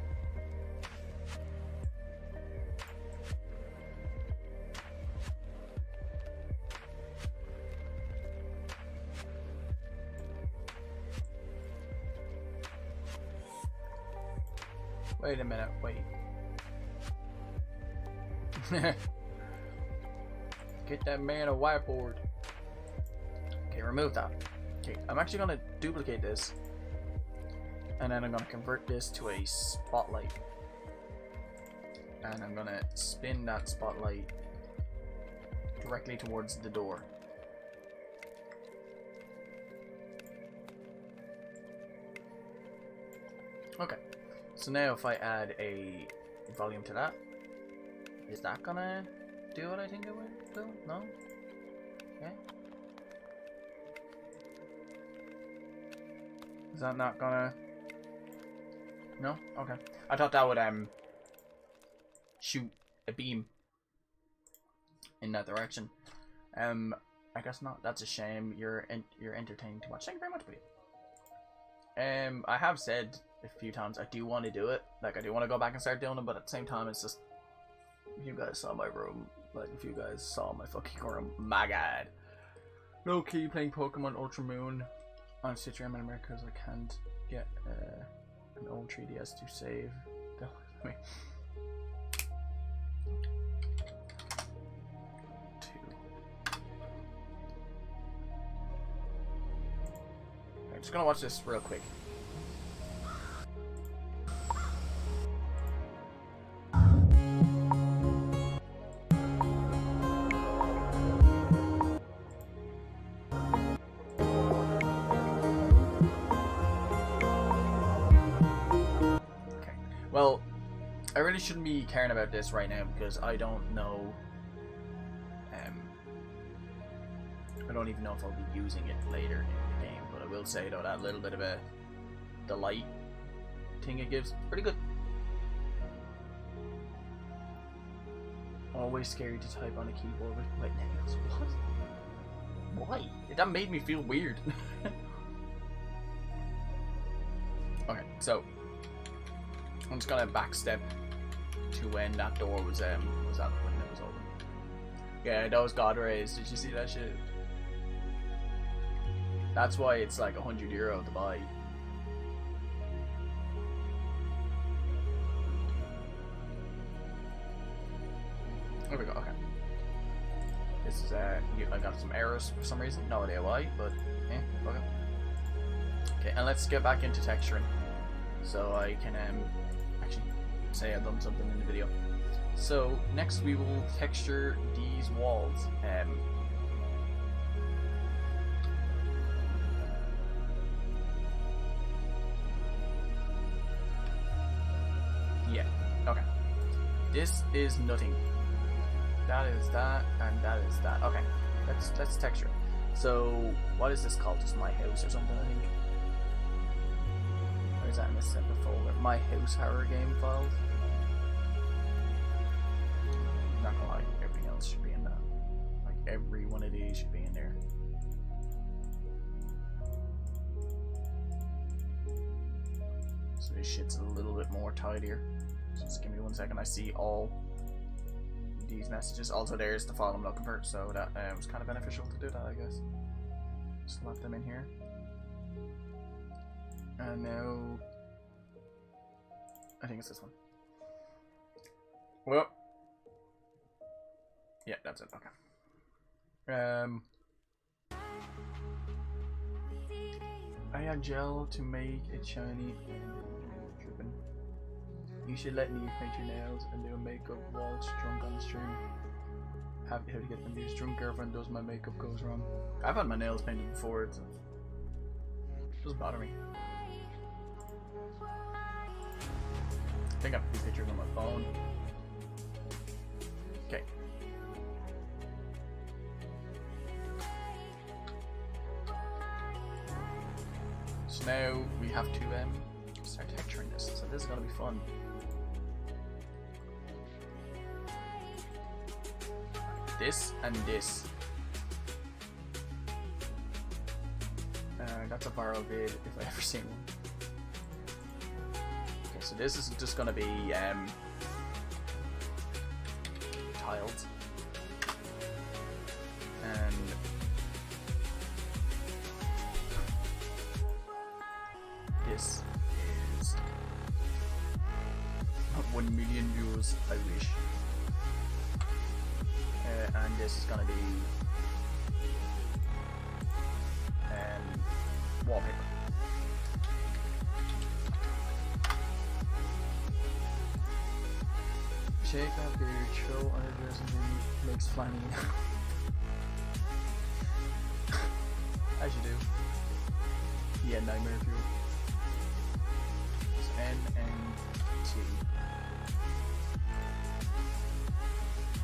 Wait a minute, wait. Get that man a whiteboard. Okay, remove that. Okay, I'm actually gonna duplicate this. And then I'm gonna convert this to a spotlight. And I'm gonna spin that spotlight directly towards the door. Okay. So now if I add a volume to that, is that gonna do what I think it would do? No? Okay. Is that not gonna... No? Okay. I thought that would shoot a beam in that direction. I guess not. That's a shame. You're entertaining too much. Thank you very much, buddy. I have said a few times I do want to do it. Like, I do want to go back and start doing it, but at the same time, it's just, if you guys saw my room, like, if you guys saw my fucking room, my god. Low key playing Pokemon Ultra Moon on Stitch in America because I can't get an old 3DS to save. I mean, 2. I'm just gonna watch this real quick. Well, I really shouldn't be caring about this right now because I don't know. I don't even know if I'll be using it later in the game, but I will say though that little bit of a delight thing it gives, pretty good. Always scary to type on a keyboard with wet nails. What? Why? That made me feel weird. Okay, so I'm just gonna backstep to when that door was that when it was open. Yeah, those God rays. Did you see that shit? That's why it's like €100 to buy. There we go. Okay. This is I got some errors for some reason. No idea why, but fuck it. Okay, and let's get back into texturing, so I can actually say I've done something in the video. So next we will texture these walls. Yeah. Okay. This is nothing. That is that, and that is that. Okay. Let's texture it. So what is this called? Just my house or something, I think. Or is that in a separate folder? My house horror game files. I'm not gonna lie, everything else should be in that. Like every one of these should be in there. So this shit's a little bit more tidier. So just give me 1 second. I see all these messages. Also, there's the file I'm looking for, so that was kind of beneficial to do that, I guess. Just left them in here. And now, I think it's this one. Well, yeah, that's it. Okay. I had gel to make it shiny and dripping. You should let me paint your nails and do a makeup whilst drunk on the stream. Happy how to get them used. Drunk girlfriend does my makeup goes wrong. I've had my nails painted before. It doesn't bother me. I think I have a few pictures on my phone. Okay. So now we have to start texturing this. So this is gonna be fun. This and this. That's a viral vid if I ever seen one. Okay, so this is just gonna be tiles, and this is 1 million views. I wish. And this is gonna be wallpaper. Shake up your show on your dress and then makes funny. As you do. Yeah, nightmare fuel. It's N and T.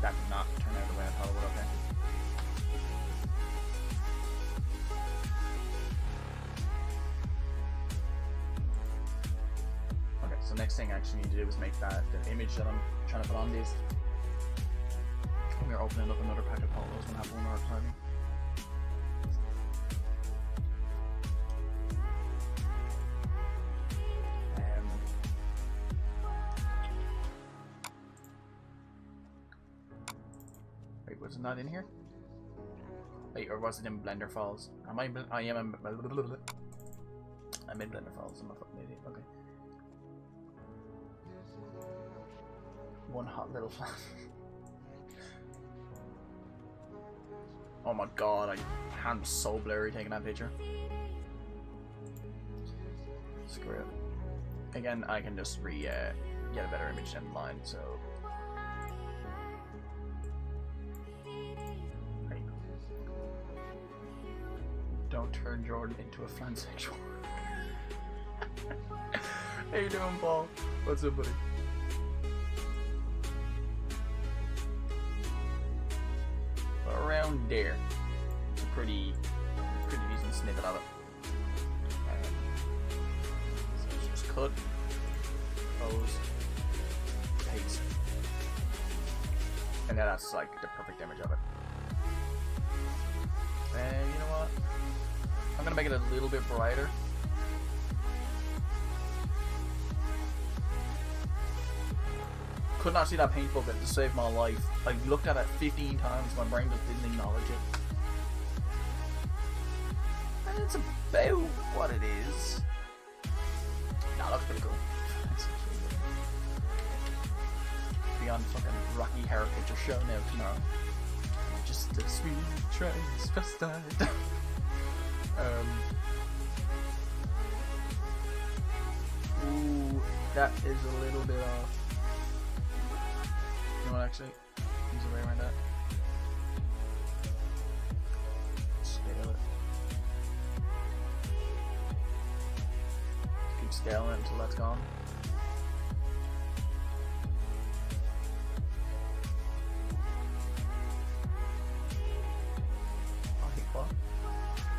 That did not turn out the way I thought it would. Okay. Okay, so next thing I actually need to do is make that the image that I'm trying to put on these. We're opening up another pack of polos when I have one more party. Wait, was it not in here? Wait, or was it in Blender Falls? I am in Blender Falls. I'm a fucking idiot. Okay. One hot little flat. Oh my god, my hand was so blurry taking that picture. Screw it. Again, I can just get a better image down the line, so... Right. Don't turn Jordan into a flansexual. How you doing, Paul? What's up, buddy? Around there. It's a pretty decent snippet of it. So just cut, pose, paste. And then that's like the perfect image of it. And you know what? I'm gonna make it a little bit brighter. Could not see that paint bucket to save my life. I looked at it 15 times, my brain just didn't acknowledge it. And it's about what it is. That looks pretty cool. Be on fucking Rocky Horror Picture Show now tomorrow. Just a sweet transvestite. Ooh, that is a little bit off. You know what, actually? Use a way around that. Scale it. Keep scaling it until that's gone.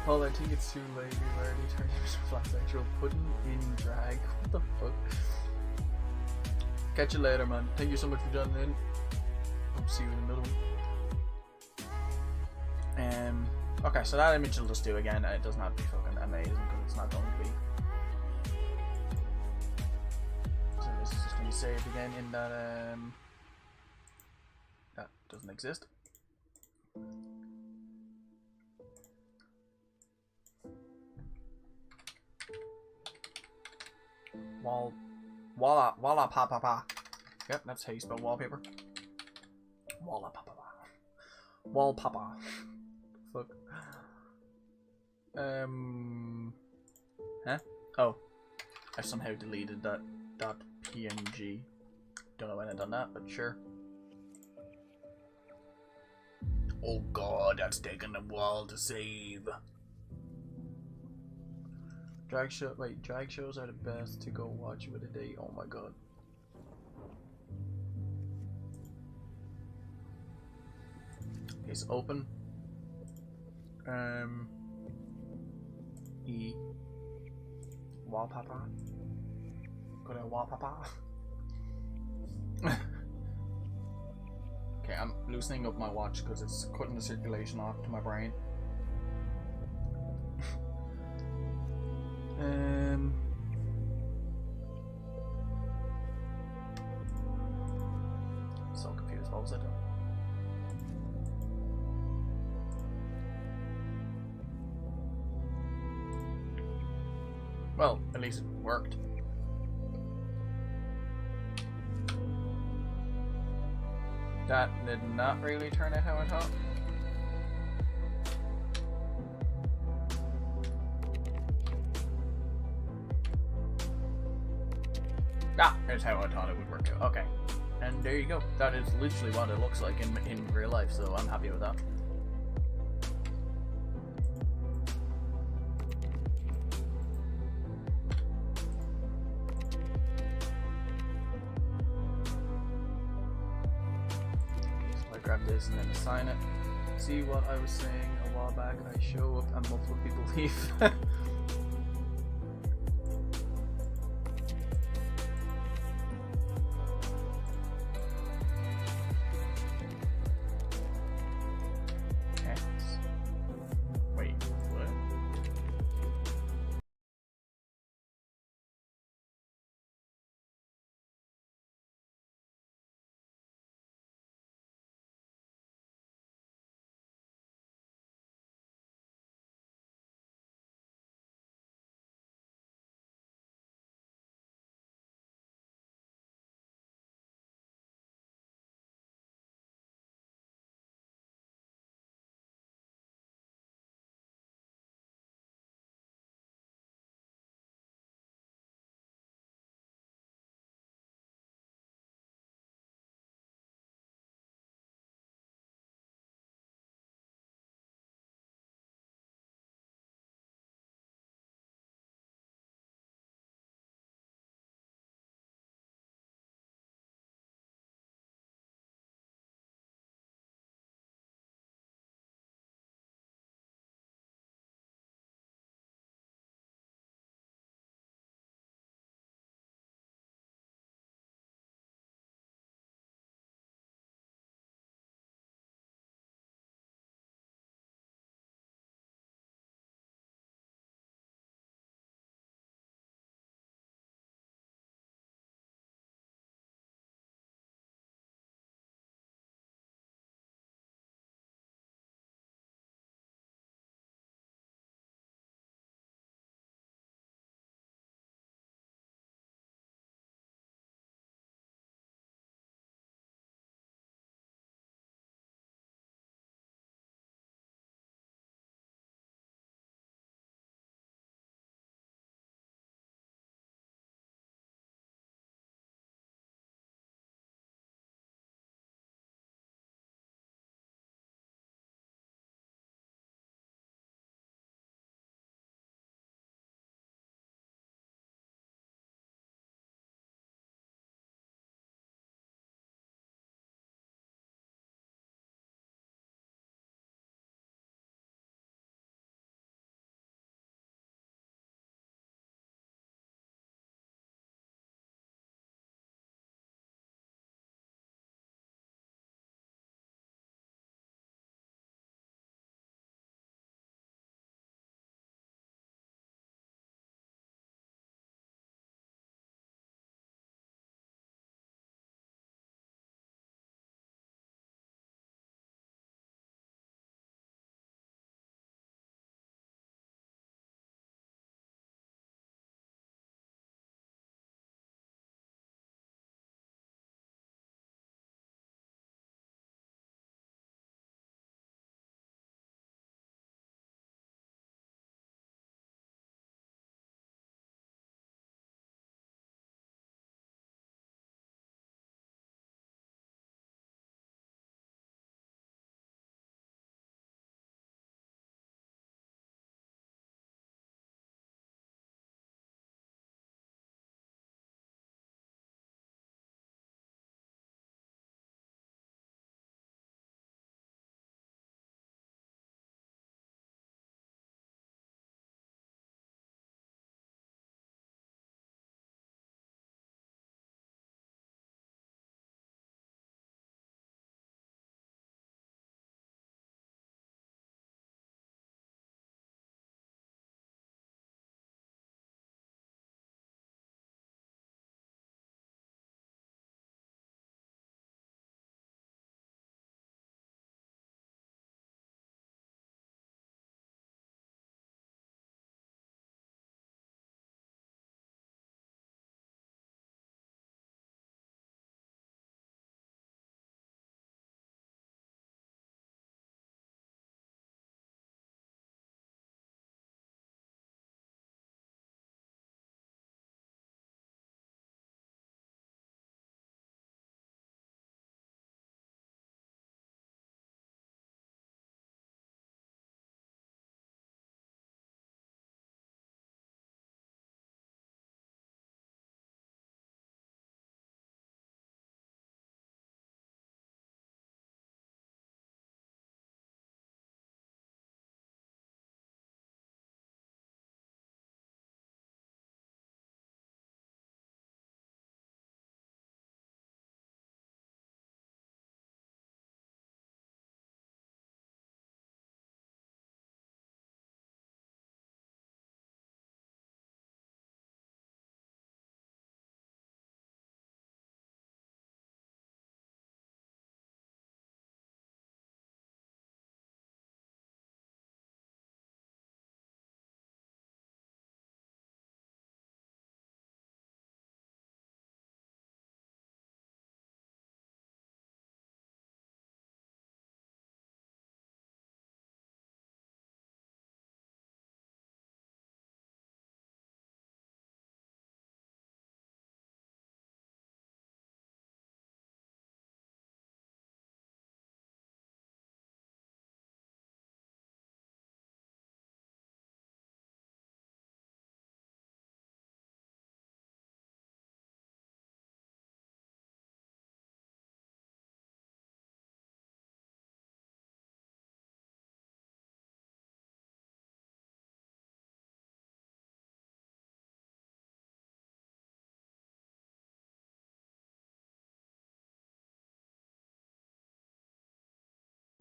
Well, I think it's too late. We've already turned into flansexual pudding in drag. What the fuck? Catch you later, man. Thank you so much for joining in. Hope to see you in the middle. Okay, so that image will just do again. It doesn't have to be fucking amazing because it's not going to be. So this is just going to be saved again in that that doesn't exist. Walla pa pa pa. Yep, that's how you spell wallpaper. Walla pa pa pa. Wall papa. Fuck. Huh? Oh, I somehow deleted that .png. Don't know when I done that, but sure. Oh god, that's taking a while to save. Drag shows are the best to go watch with a date. Oh my god. Okay, so open. E. Wallpaper. Go to wallpaper. Okay, I'm loosening up my watch because it's cutting the circulation off to my brain. So confused. What was I doing? Well, at least it worked. That did not really turn out how I thought. Ah, there's how I thought it would work out. Okay. And there you go. That is literally what it looks like in real life, so I'm happy with that. So I grab this and then assign it. See what I was saying a while back? I show up and multiple people leave.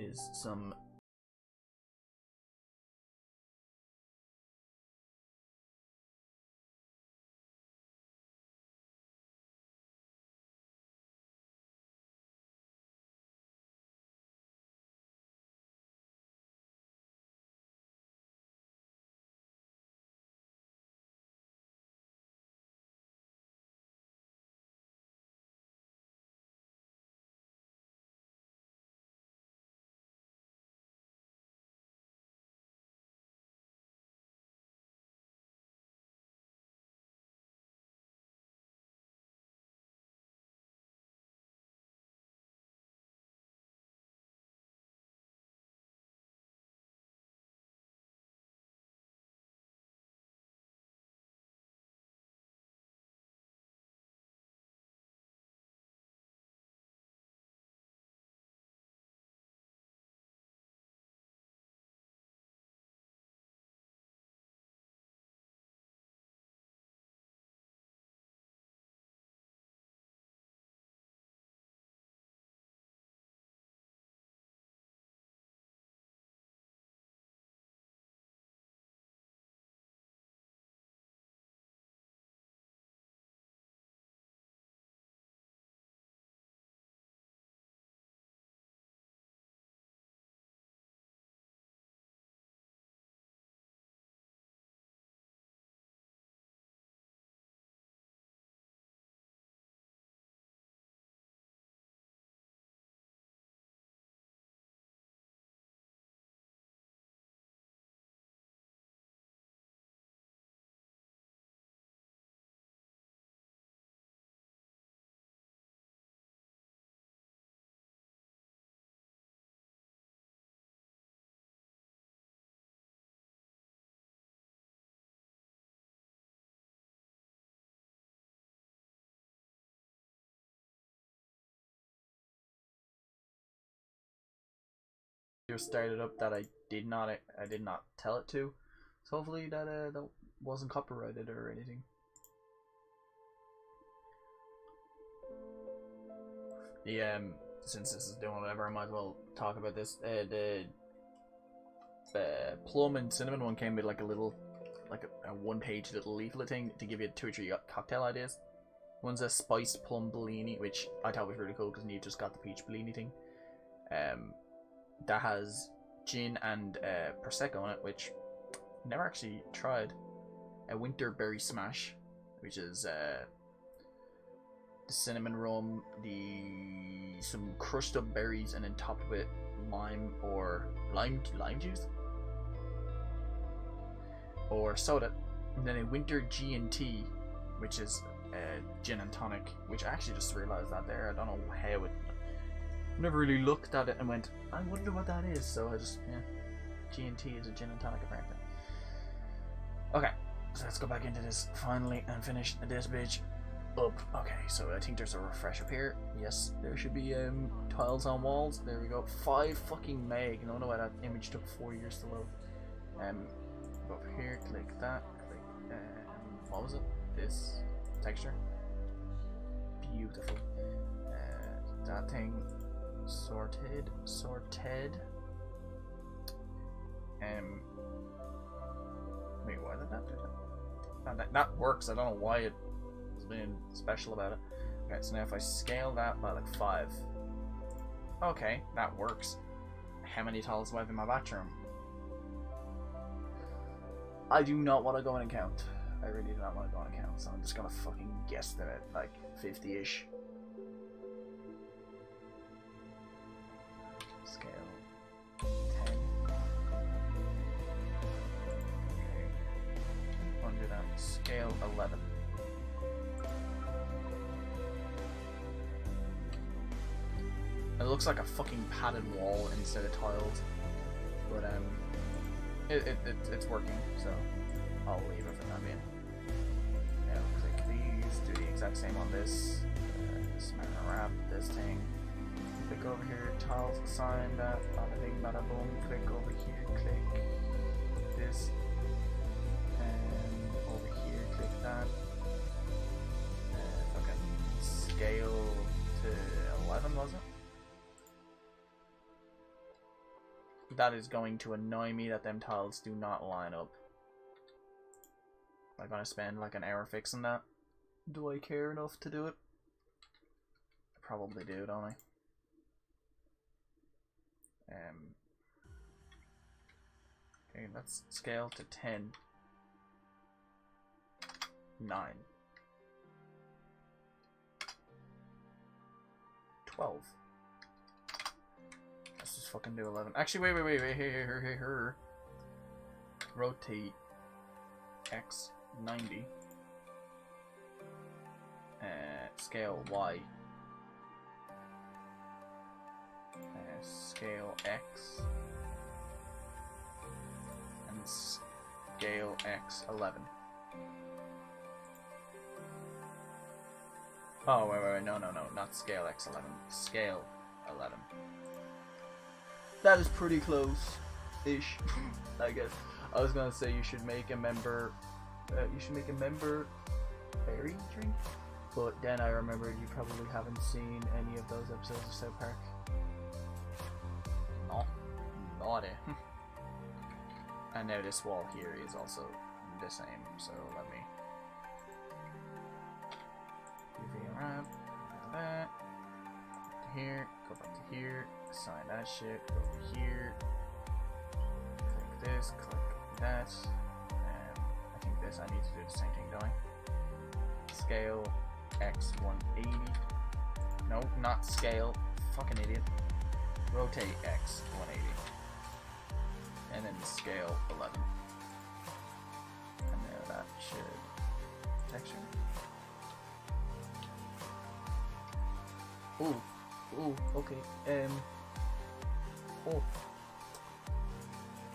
is some started up that I did not tell it to. So hopefully that wasn't copyrighted or anything. Since this is doing whatever, I might as well talk about this. The plum and cinnamon one came with like a little, like a one-page little leaflet thing to give you 2 or 3 cocktail ideas. One's a spiced plum Bellini, which I thought was really cool because Neve just got the peach Bellini thing. That has gin and prosecco in it, which I've never actually tried. A winter berry smash, which is the cinnamon rum, some crushed up berries, and then topped with lime juice or soda. And then a winter G&T, which is gin and tonic, which I actually just realized that there. I don't know how it. Never really looked at it and went, I wonder what that is. So I just, G&T is a gin and tonic apparently. Okay, so let's go back into this finally and finish this bitch up. Okay, so I think there's a refresh up here. Yes, there should be tiles on walls. There we go. 5 fucking meg. I don't know why that image took 4 years to load. Go over here, click that, click what was it? This texture. Beautiful. That thing sorted. Wait, why did that do that? That works. I don't know why it's being special about it. Okay, so now if I scale that by like 5. Okay, that works. How many tiles do I have in my bathroom? I do not want to go in and count. I really do not want to go in and count, so I'm just gonna fucking guess them at like 50-ish. Scale 10. Okay. Undo that. Scale 11. It looks like a fucking padded wall instead of tiles, but it's working, so I'll leave it for that being. Now click these, do the exact same on this. Smash wrap this thing. Click over here, tiles assign that, bada bing bada boom. Click over here, click this, and over here, click that. Fucking scale to 11, was it? that is going to annoy me that them tiles do not line up. Am I going to spend like an hour fixing that? Do I care enough to do it? I probably do, don't I? Okay, let's scale to 10. 9. 12. Let's just fucking do 11. Actually, wait, here. Rotate X 90. Scale Y. Scale X. And scale X 11. Oh, wait, no, not scale X11. Scale 11. That is pretty close-ish, I guess. I was gonna say you should make a member berry drink, but then I remembered you probably haven't seen any of those episodes of South Park. No, naughty. And now this wall here is also the same, so let me around that to here, go back to here, assign that shit, go over here, click this, click that, and I think this I need to do the same thing, don't I? Scale X 180. No, not scale, fucking idiot. Rotate X 180. And then scale 11. And now that should texture. Ooh, okay. Oh.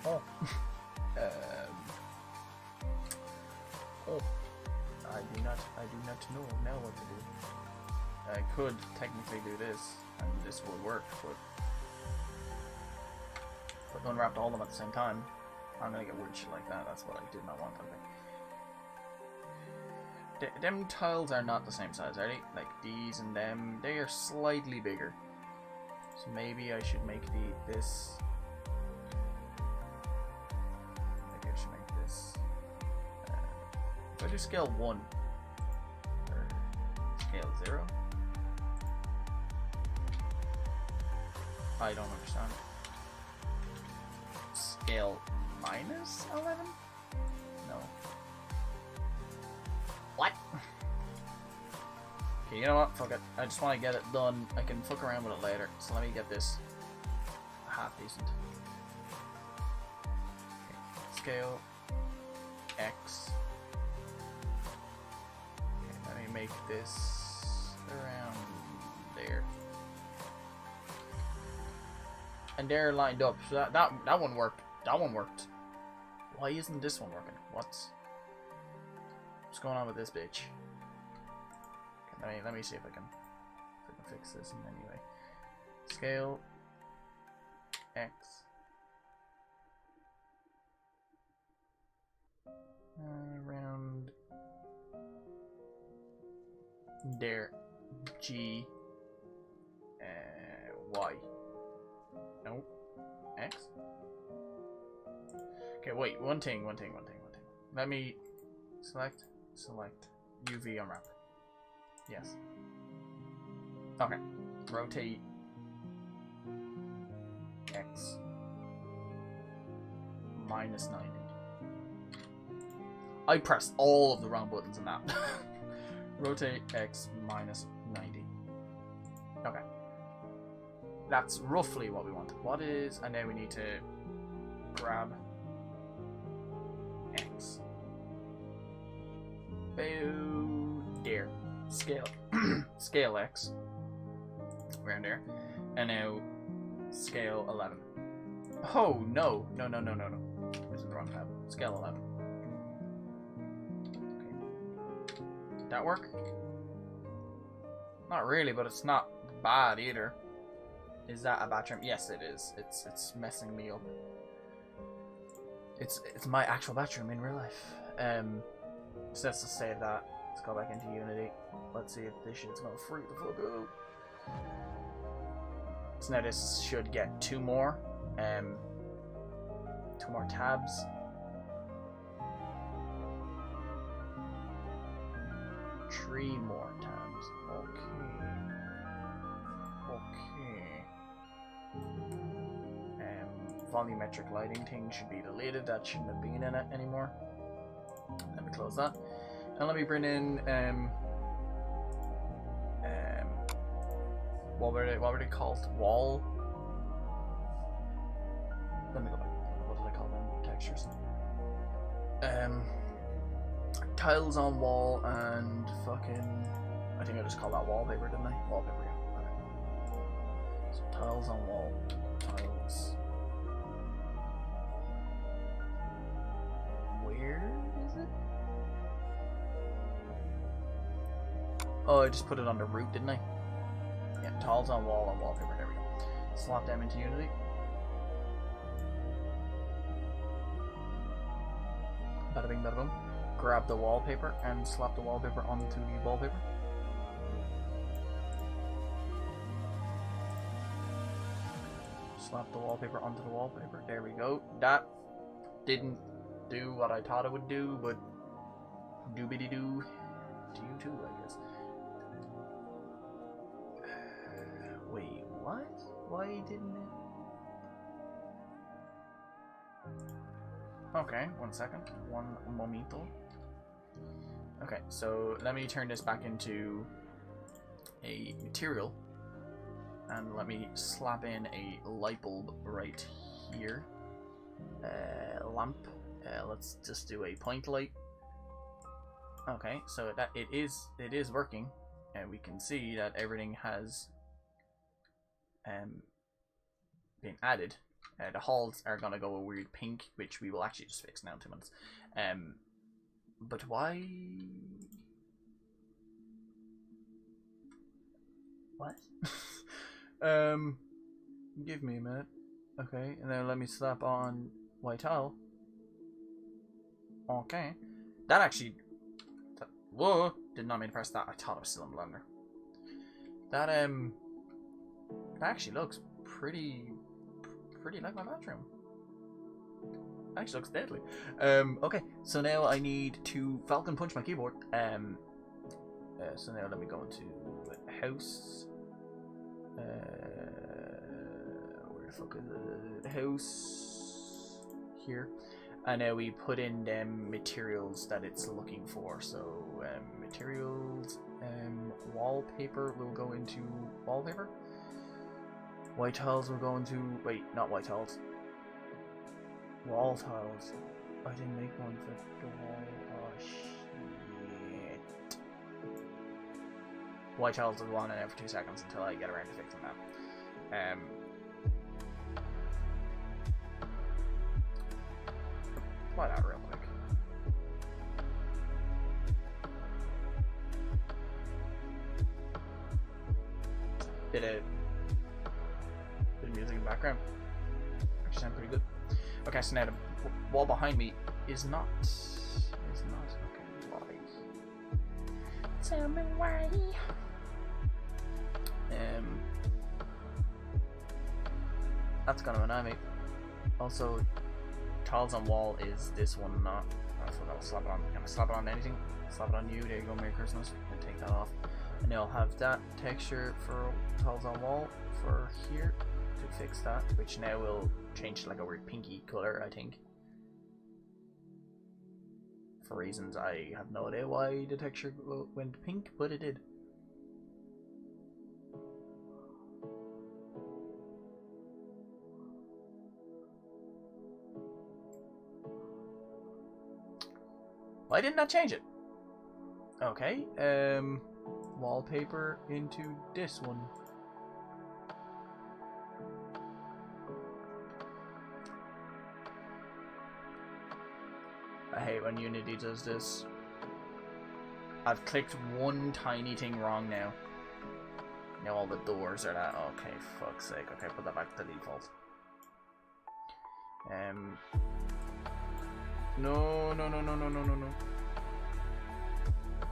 Oh. I do not know now what to do. I could technically do this, and this would work, but unwrapped all of them at the same time, I'm gonna get weird shit like that. That's what I did not want, okay. Them tiles are not the same size, are they? Like these and them, they are slightly bigger. So maybe I should make this. Maybe I should make this. If I do scale 1 or scale 0, I don't understand. Scale minus 11? No. What? Okay, you know what? Fuck it. I just want to get it done. I can fuck around with it later. So let me get this half decent. Okay. Scale X. Okay, let me make this around there. And they're lined up. So that one worked. That one worked. Why isn't this one working? What's going on with this bitch? Okay, let me see if I can fix this in any way. Scale X. Around there. G. Y. No. X. Okay, wait. One thing. Let me select UV unwrap. Yes. Okay. Rotate X minus 90. I pressed all of the wrong buttons in that. Rotate X minus 90. Okay. That's roughly what we want. What is... And now we need to grab X. About there. Scale. Scale X. Around there. And now scale 11. Oh, no. No. This is the wrong tab. Scale 11. Okay. Did that work? Not really, but it's not bad either. Is that a bathroom? Yes, it is. It's messing me up. It's my actual bathroom in real life. So let's just save that. Let's go back into Unity. Let's see if this shit's gonna freak the fuck out. So now this should get 2 more. 2 more tabs. 3 more tabs. Okay. Volumetric lighting thing should be deleted. That shouldn't have been in it anymore. Let me close that. And let me bring in what were they called? Wall. Let me go back. What did I call them? Textures. Tiles on wall and fucking. I think I just called that wallpaper, didn't I? Wallpaper. Yeah. Okay. So tiles on wall. Tiles. Where is it? Oh, I just put it under root, didn't I? Yeah, tiles on wall and wallpaper. There we go. Slot them into Unity. Bada bing, bada boom. Grab the wallpaper and slap the wallpaper onto the wallpaper. Slap the wallpaper onto the wallpaper. There we go. That didn't do what I thought it would do, but doobity doo to you too, I guess. Wait, what? Why didn't it? Okay, 1 second. One momento. Okay, so let me turn this back into a material, and let me slap in a light bulb right here. Lamp. Let's just do a point light. Okay, so that it is working, and we can see that everything has been added. The halls are gonna go a weird pink, which we will actually just fix now in 2 minutes. But why? What? Give me a minute. Okay, and then let me slap on white tile. Okay, that actually. Whoa! Did not mean to press that. I thought it was still in Blender. That actually looks pretty like my bathroom. Actually looks deadly. Okay, so now I need to Falcon punch my keyboard. So now let me go into house. Where the fuck is it? House here. And now we put in them materials that it's looking for. So materials, wallpaper will go into wallpaper. White tiles will go into, wait, not white tiles. Wall tiles. I didn't make one for the wall. Oh shit. White tiles will go on in there for 2 seconds until I get around to fixing that. Apply that real quick. Bit of music in the background. Actually sound pretty good. Okay, so now the wall behind me is not okay. Why? Tell me why. That's gonna annoy me. Also, tiles on wall is this one not. So I'll slap it on. Can I slap it on anything? Slap it on you. There you go. Merry Christmas. And take that off. And now I'll have that texture for tiles on wall for here to fix that, which now will change to like a weird pinky color, I think. For reasons I have no idea why the texture went pink, but it did. Why didn't that change it? Okay, wallpaper into this one. I hate when Unity does this. I've clicked one tiny thing wrong now. Now all the doors are that. Okay, fuck's sake. Okay, put that back to default. No.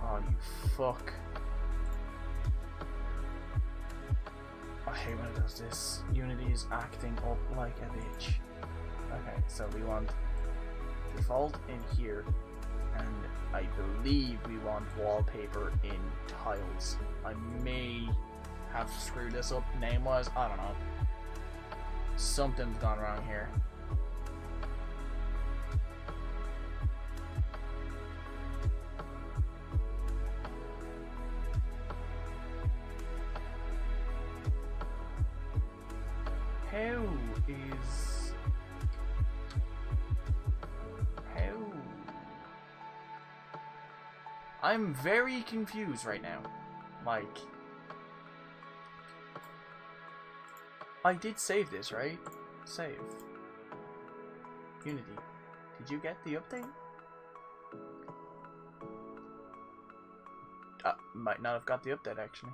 Oh, you fuck. I hate when it does this. Unity is acting up like a bitch. Okay, so we want default in here, and I believe we want wallpaper in tiles. I may have screwed this up name-wise, I don't know. Something's gone wrong here. How? I'm very confused right now. Like, I did save this, right? Save. Unity. Did you get the update? Might not have got the update actually.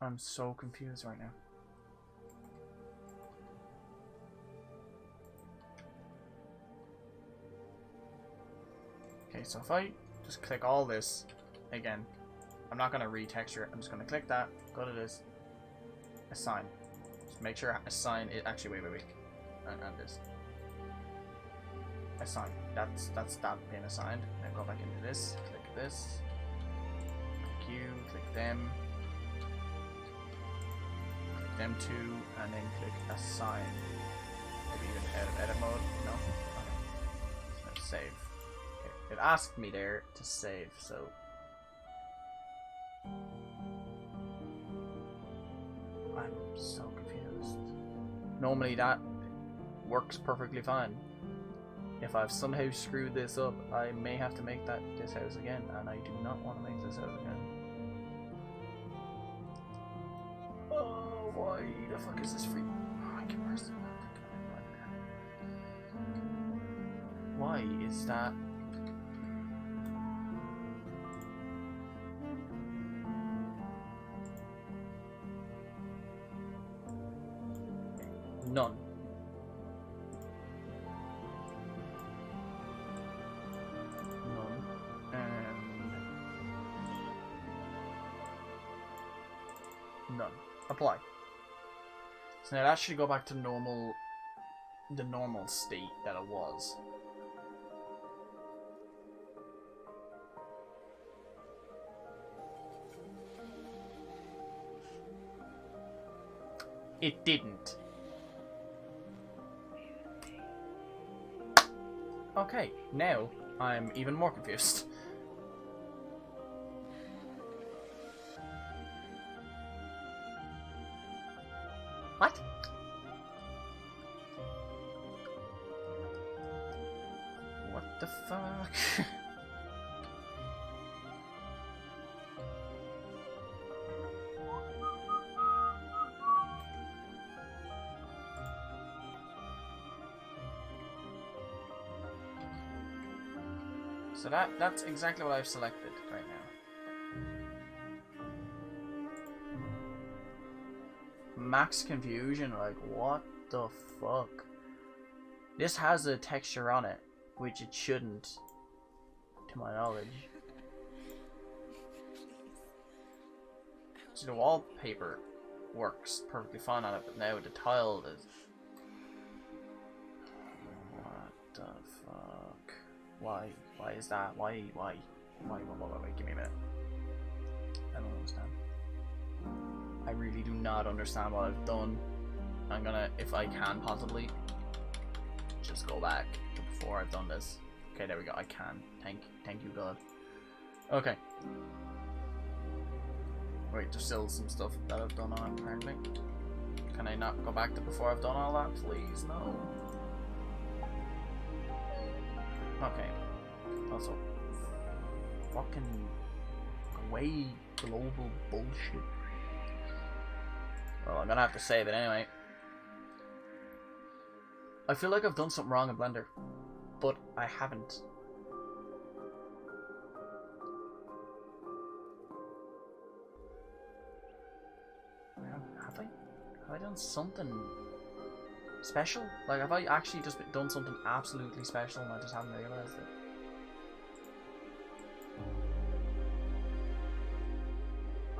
I'm so confused right now. Okay, so if I just click all this again, I'm not gonna retexture it. I'm just gonna click that, go to this, assign. Just make sure assign it. Actually, wait, and this assign. That's that being assigned. Then go back into this, click this, click you, click them. Them two, and then click assign. Maybe even edit mode. No. Okay. Let's save. Okay. It asked me there to save, so I'm so confused. Normally that works perfectly fine. If I've somehow screwed this up, I may have to make this house again, and I do not want to make this house again. Why the fuck is this free? Oh, I can press it. Why is that? None. None. And none. Apply. So now that should go back to normal, the normal state that it was. It didn't. Okay, now I'm even more confused. What? What the fuck? So that's exactly what I've selected right now. Max confusion, like what the fuck? This has a texture on it, which it shouldn't, to my knowledge. So the wallpaper works perfectly fine on it, but now the tile is... What the fuck? Why? Why is that? Why, give me a minute. I don't understand. I really do not understand what I've done. I'm gonna, if I can possibly, just go back to before I've done this. Okay, there we go, I can. Thank you, God. Okay. Wait, there's still some stuff that I've done on, apparently. Can I not go back to before I've done all that, please? No. Okay. Also, fucking way global bullshit. Well, I'm gonna have to save it anyway. I feel like I've done something wrong in Blender, but I haven't. Have I? Have I done something special? Like, have I actually just done something absolutely special and I just haven't realized it?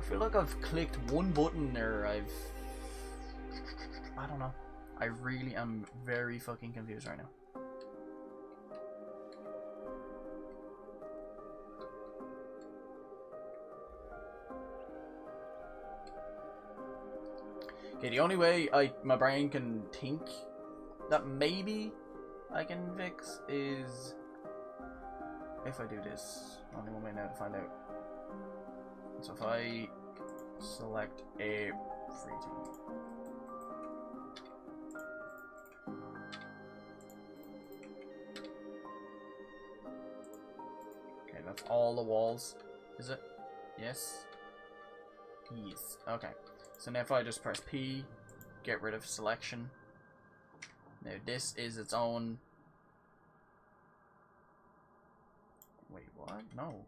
feel like I've clicked one button or I don't know. I really am very fucking confused right now. Okay, the only way my brain can think that maybe I can fix is if I do this. Only one way now to find out. So if I select everything. Okay, that's all the walls. Is it? Yes. Yes. Okay. So now if I just press P, get rid of selection. Now this is its own... Wait, what? No.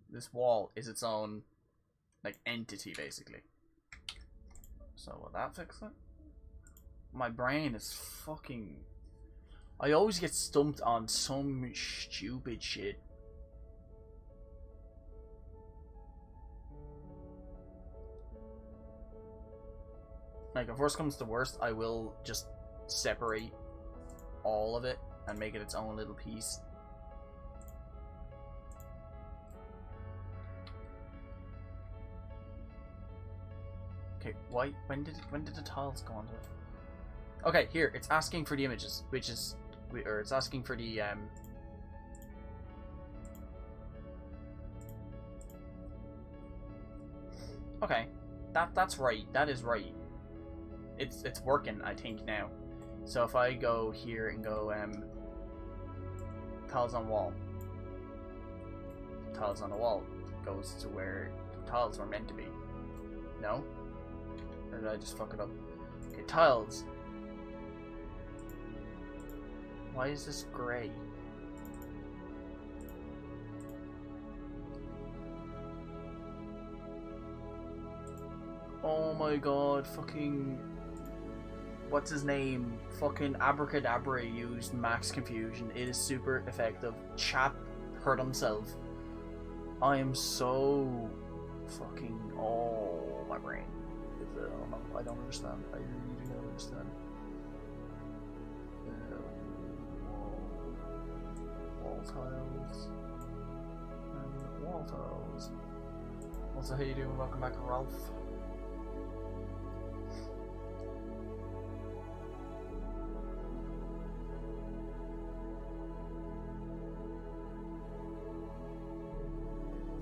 This wall is its own, like, entity, basically. So will that fix it? My brain is fucking... I always get stumped on some stupid shit. Like, if worst comes to worst, I will just separate all of it and make it its own little piece. Okay, why? When did the tiles go onto it? Okay, here it's asking for the images, which is, or it's asking for the Okay, that's right. That is right. It's working, I think, now. So if I go here and go tiles on wall. Tiles on the wall goes to where the tiles were meant to be. No? Or did I just fuck it up? Okay, tiles. Why is this gray? Oh my god, fucking... What's his name? Fucking Abracadabra used max confusion. It is super effective. Chap hurt himself. I am so fucking... Oh, my brain. I don't understand. I really do not understand. Wall tiles. And wall tiles. Also, how you doing? Welcome back, Ralph.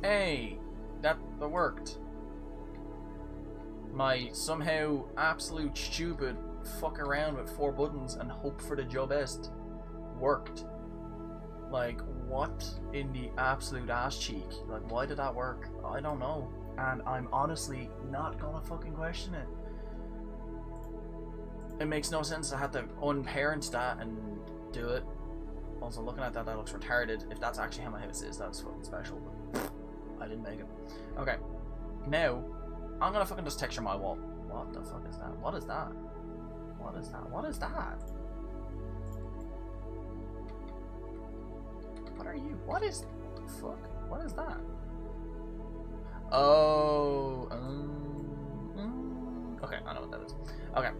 Hey, that worked. My somehow absolute stupid fuck around with 4 buttons and hope for the job best worked. Like, what in the absolute ass cheek? Like, why did that work? I don't know. And I'm honestly not gonna fucking question it. It makes no sense. I had to unparent that and do it. Also, looking at that, that looks retarded. If that's actually how my house is, that's fucking special. But I didn't make it. Okay. Now, I'm gonna fucking just texture my wall. What the fuck is that? What is that? What is that? What is that? What are you? What is the fuck? What is that? Oh, okay, I know what that is. Okay,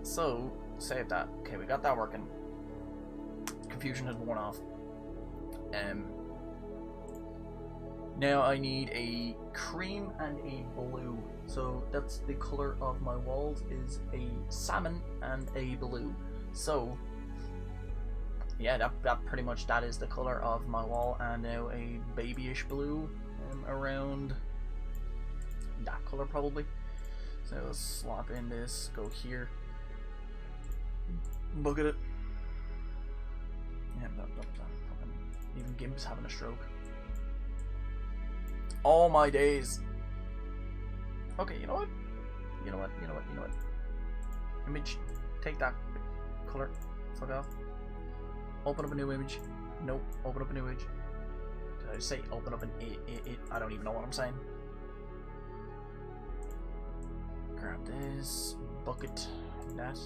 so save that. Okay, we got that working. Confusion has worn off. Now I need a cream and a blue. So that's the color of my walls, is a salmon and a blue. So yeah, that pretty much, that is the color of my wall. And now a babyish blue around that color probably. So let's slop in this, go here, look at it. Yeah, even Gimp's having a stroke. All my days. Okay, you know what? You know what? Image, take that color, fuck off. Open up a new image. Nope, open up a new image. Did I say open up an it? I don't even know what I'm saying. Grab this, bucket, that.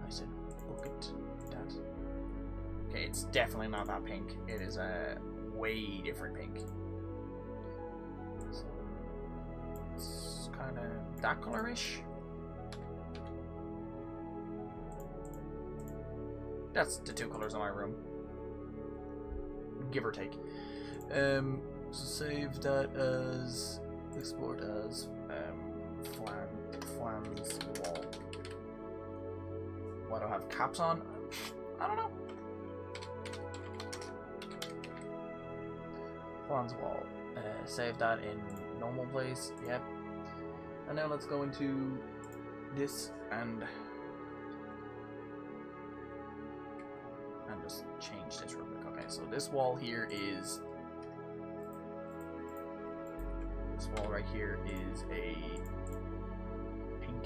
I said bucket, that. Okay, it's definitely not that pink. It is a way different pink. It's kind of that colorish. That's the two colors in my room, give or take. So save that as, export as Flan's wall. Why do I have caps on? I don't know. Flan's wall. Save that in normal place. Yep. And now let's go into this and just change this real quick. Okay, so this wall here is, this wall right here is a pink.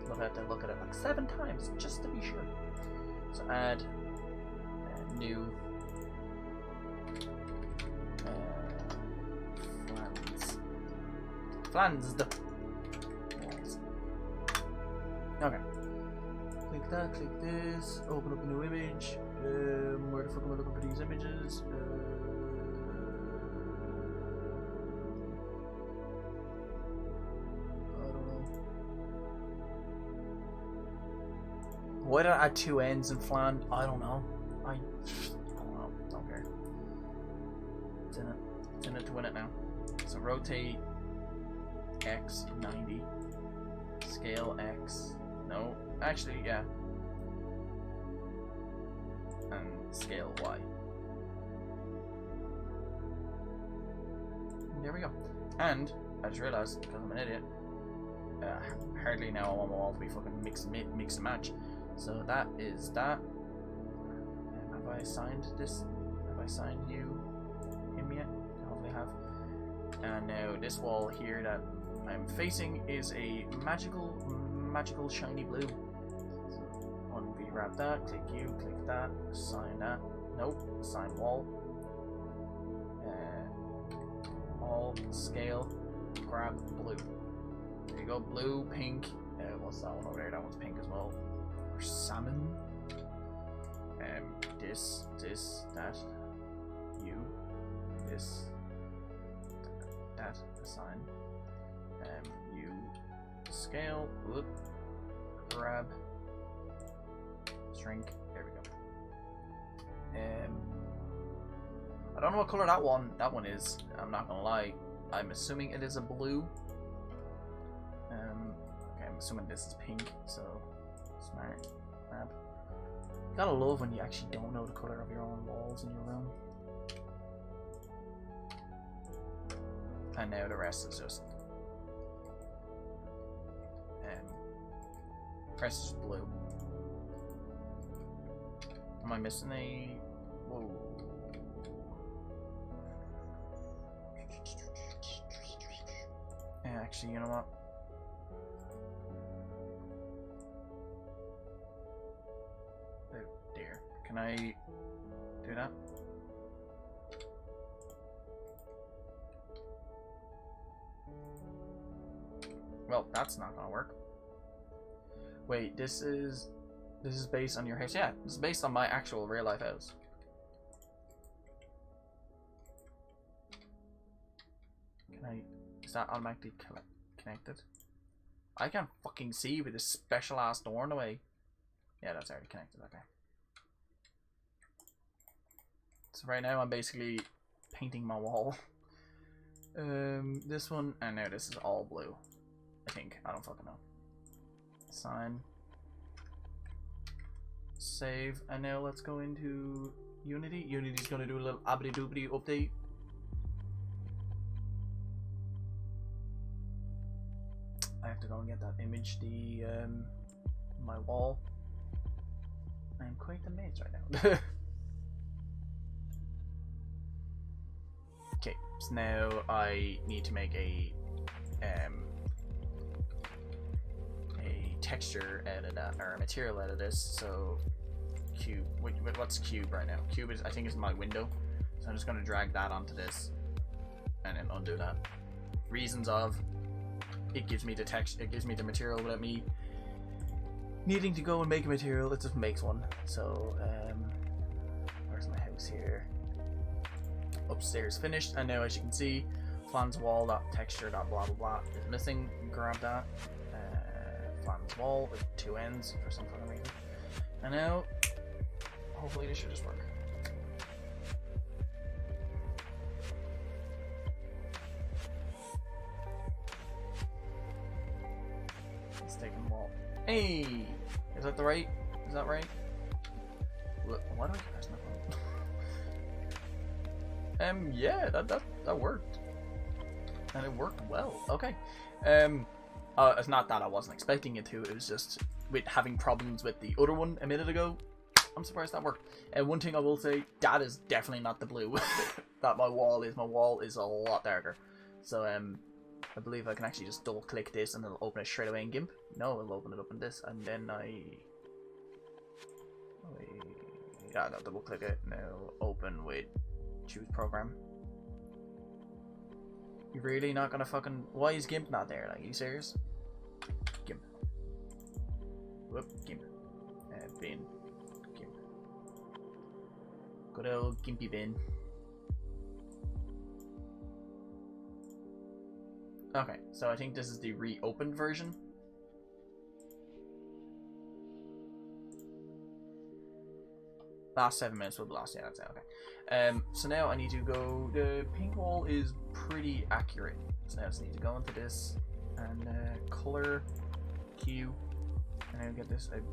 Look at that, look at it like 7 times just to be sure. So add new flans the walls. Okay. Click that, click this, open up a new image. Where the fuck am I looking for these images? I don't know. Why did I add 2 ends in flan? I don't know. I don't know. Don't care. It's in it. It's in it to win it now. So rotate X 90. Scale X. No. Actually, yeah. And scale Y. There we go. And I just realized, because I'm an idiot, hardly now I want my wall to be fucking mix and match. So that is that. Have I signed this? Have I signed you him yet? I hopefully have. And now this wall here that I'm facing is a magical shiny blue. So unwrap that, click you, click that, sign that. Nope, sign wall. All scale, grab blue. There you go, blue, pink. What's that one over there? That one's pink as well. Or salmon. This, that, you, this, that, assign. You scale, whoop, grab, shrink. There we go. I don't know what color that one is. I'm not gonna lie. I'm assuming it is a blue. Okay, I'm assuming this is pink. So smart, grab. You gotta love when you actually don't know the color of your own walls in your room. And now the rest is just rest is blue. Am I missing a? Whoa. Yeah, actually, you know what? Oh dear. Can I do that? Well, that's not gonna work. Wait, this is based on your house? Yeah, this is based on my actual real life house. Can I? Is that automatically connected? I can't fucking see with this special ass door in the way. Yeah, that's already connected. Okay. So right now I'm basically painting my wall. This one, and now this is all blue. I think. I don't fucking know. Sign. Save. And now let's go into Unity. Unity's gonna do a little abity doobity update. I have to go and get that image, my wall. I'm quite amazed right now. Okay, so now I need to make a texture edit or a material edit this. So cube. Wait, what's cube right now? Cube is, I think, is my window. So I'm just going to drag that onto this and then undo that. Reasons of it gives me the text. It gives me the material without me needing to go and make a material. It just makes one. So where's my house here? Upstairs finished, and now as you can see, Flan's wall dot texture dot blah blah blah is missing. Grab that. Flan's wall with 2 ends for some fucking reason. And now, hopefully this should just work. Let's take the wall. Hey! Is that the right? Is that right? Why do I press my phone? Yeah, that worked. And it worked well. Okay. It's not that I wasn't expecting it to, it was just with having problems with the other one a minute ago. I'm surprised that worked. And one thing I will say, that is definitely not the blue that my wall is. My wall is a lot darker. So I believe I can actually just double click this and it'll open it straight away in GIMP. No, it'll open it up in this, and then yeah, no, double click it. Now open with choose program. You really not gonna fucking... Why is GIMP not there? Like, are you serious? GIMP. Whoop, GIMP. Bin. GIMP. Good old Gimpy bin. Okay, so I think this is the reopened version. Last 7 minutes will be lost. Yeah, that's it. Okay. So now I need to go. The pink wall is pretty accurate. So now I just need to go into this and color Q, and then get this about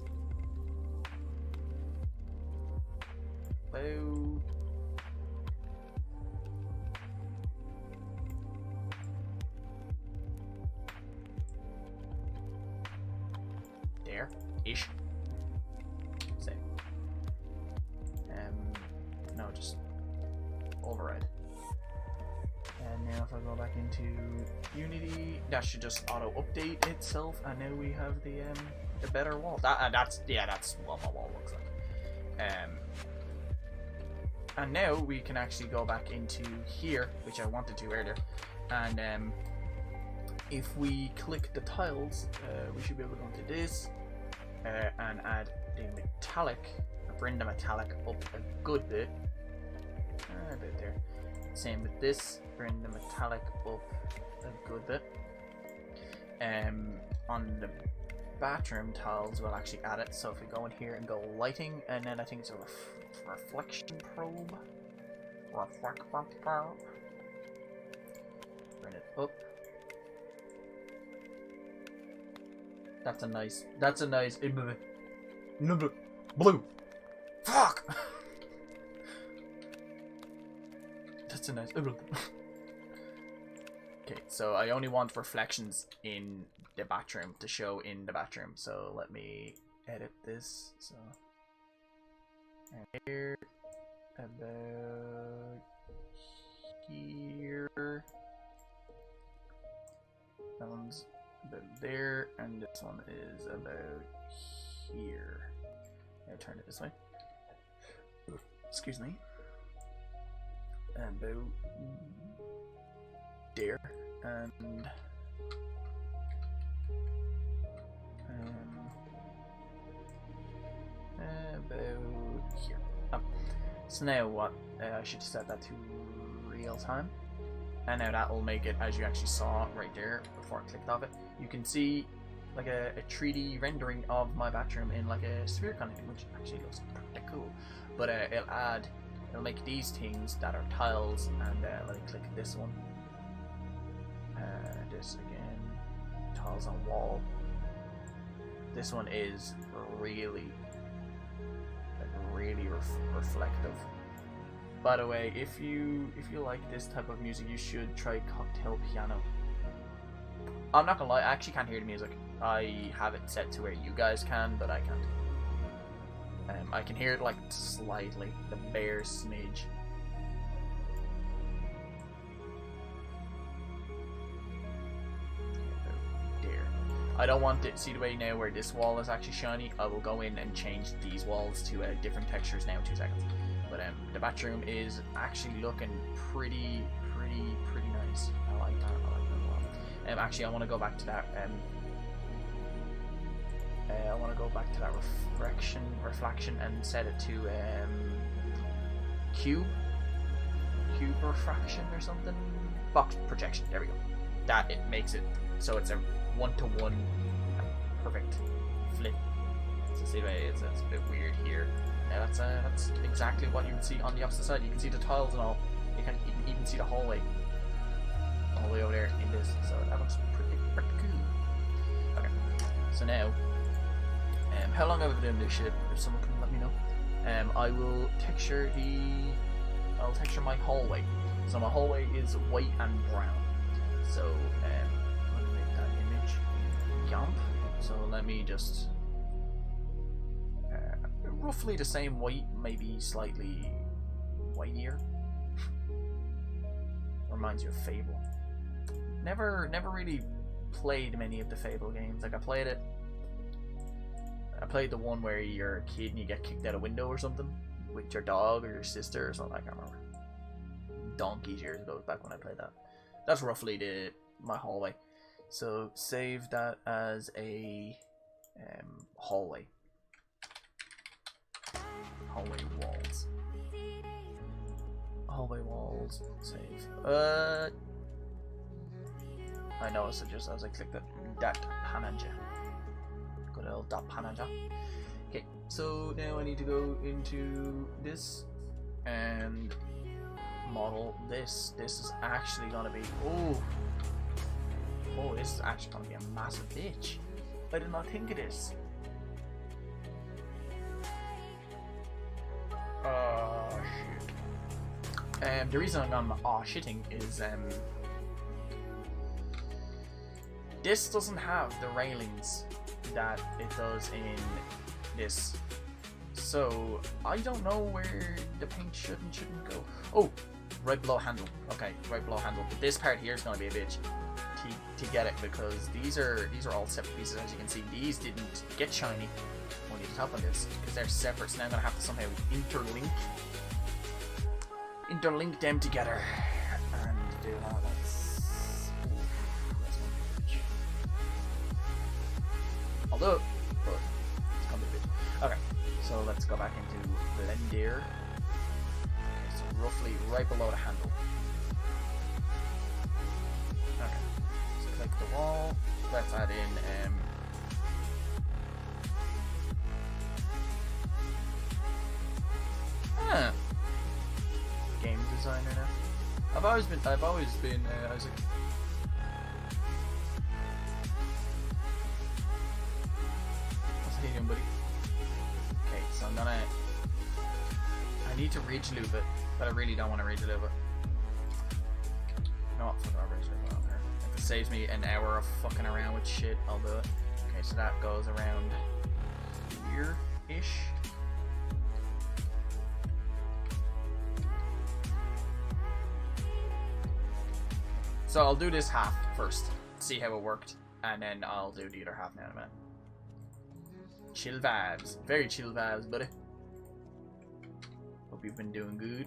there ish. Same. No, just override. And now if I go back into Unity, that should just auto update itself, and now we have the better wall. That's what my wall looks like. And now we can actually go back into here, which I wanted to earlier, and if we click the tiles, we should be able to go into this and add the metallic, bring the metallic up a good bit. A bit there. Same with this, bring the metallic up a good bit. On the bathroom tiles, we'll actually add it. So if we go in here and go lighting, and then I think it's a reflection probe. Bring it up. That's a nice blue. Fuck. That's a nice. Okay, so I only want reflections in the bathroom to show in the bathroom. So let me edit this. So and here about here. That one's about there, and this one is about here. I'll turn it this way. Excuse me. About there, and about here. Oh. So now what? I should set that to real time, and now that will make it, as you actually saw right there before I clicked off it, you can see like a 3D rendering of my bathroom in like a sphere kind of thing, which actually looks pretty cool. But it'll make these things that are tiles, and let me click this one. This again, tiles on wall. This one is really reflective. By the way, if you like this type of music, you should try Cocktail Piano. I'm not gonna lie, I actually can't hear the music. I have it set to where you guys can, but I can't. I can hear it like slightly, the bare smidge. There. I don't want it. See the way now where this wall is actually shiny? I will go in and change these walls to different textures now in 2 seconds. But the bathroom is actually looking pretty nice. I like that. A lot. Actually, I want to go back to that. I want to go back to that reflection and set it to cube cube refraction or something. Box projection. There we go. That it makes it so it's a 1-to-1 perfect flip. So see, it's a bit weird here. Now that's exactly what you would see on the opposite side. You can see the tiles and all. You can even see the hallway all the way over there in this. So that looks pretty cool. Okay. So now, how long have I been doing this shit? If someone can let me know. I will texture I'll texture my hallway. So my hallway is white and brown. So I'm gonna make that image jump. So let me just roughly the same white, maybe slightly whitier. Reminds you of Fable. Never really played many of the Fable games. Like I played the one where you're a kid and you get kicked out a window or something with your dog or your sister or something. I can't remember. Donkeys years ago back when I played that. That's roughly my hallway. So save that as a hallway. Hallway walls. Hallway walls. Save. I noticed it just as I clicked that panaja. Good old dot panaja. Okay, so now I need to go into this and model this. This is actually gonna be this is actually gonna be a massive bitch. I did not think of this. Shit. The reason I'm shitting is this doesn't have the railings that it does in this. So I don't know where the paint should and shouldn't go. Oh, right below handle. Okay, right below handle. But this part here is gonna be a bitch to get it because these are all separate pieces. As you can see, these didn't get shiny when you tap on this because they're separate. So now I'm gonna have to somehow interlink them together and do that. I'll do it, but it's gonna be a bit. Okay, so let's go back into Blender. Okay, so roughly right below the handle. Okay, so click the wall. Let's add in game designer now. I've always been Isaac. What's he doing, buddy? Okay, so I need to ridge loop it, but I really don't want to ridge loop it. No, fuck off, ridge loop it on there. If it saves me an hour of fucking around with shit, I'll do it. Okay, so that goes around here-ish. So I'll do this half first, see how it worked, and then I'll do the other half now in a minute. Chill vibes. Very chill vibes, buddy. Hope you've been doing good.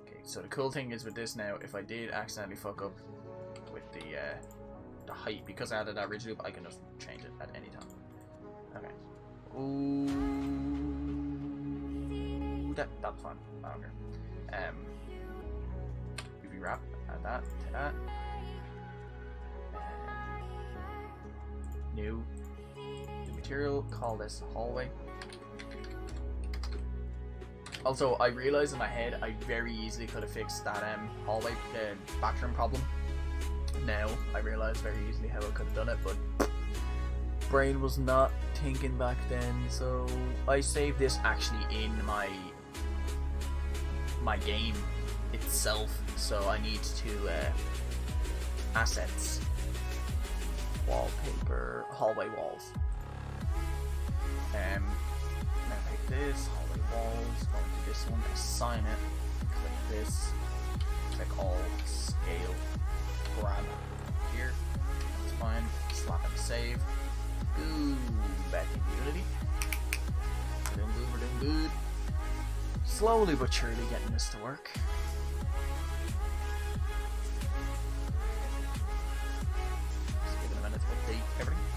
Okay, so the cool thing is with this now, if I did accidentally fuck up with the height, because I added that ridge loop, I can just change it at any time. Okay. Ooh, that's fine. I don't care. UV wrap. Add that to that. New material. Call this hallway. Also, I realized in my head I very easily could have fixed that hallway, the bathroom problem. Now I realize very easily how I could have done it, but brain was not thinking back then. So I saved this actually in my game itself. So I need to assets, wallpaper, hallway walls. Now pick this hallway walls. Go into this one, assign it. Click this. Click all. Scale. Grab here. That's fine. Slap and save. Ooh, back into Unity. We're doing good. We're doing good. Slowly but surely getting this to work. Everything.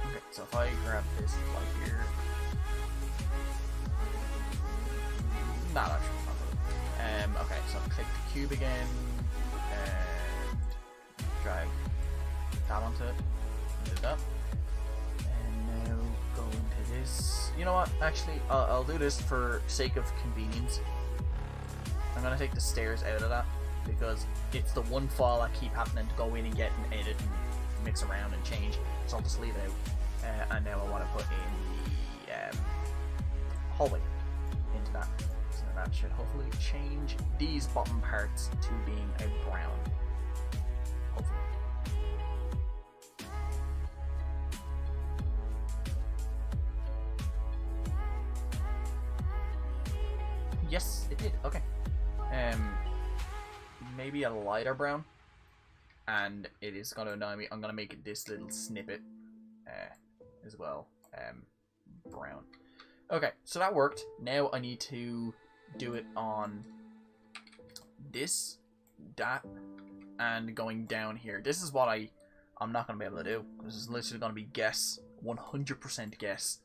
Okay, so if I grab this light here, cube again, and drag that onto it, and do that. And now go into this. You know what? Actually, I'll do this for sake of convenience. I'm gonna take the stairs out of that because it's the one file I keep happening to go in and get and edit and mix around and change. So I'll just leave it out. And now I want to put in the hallway into that. So that should hopefully change these bottom parts to being a brown. Hopefully. Yes, it did. Okay. Maybe a lighter brown, and it is going to annoy me. I'm going to make this little snippet as well brown. Okay, so that worked. Now I need to do it on this, that, and going down here. This is what I'm not going to be able to do. This is literally going to be guess, 100% guess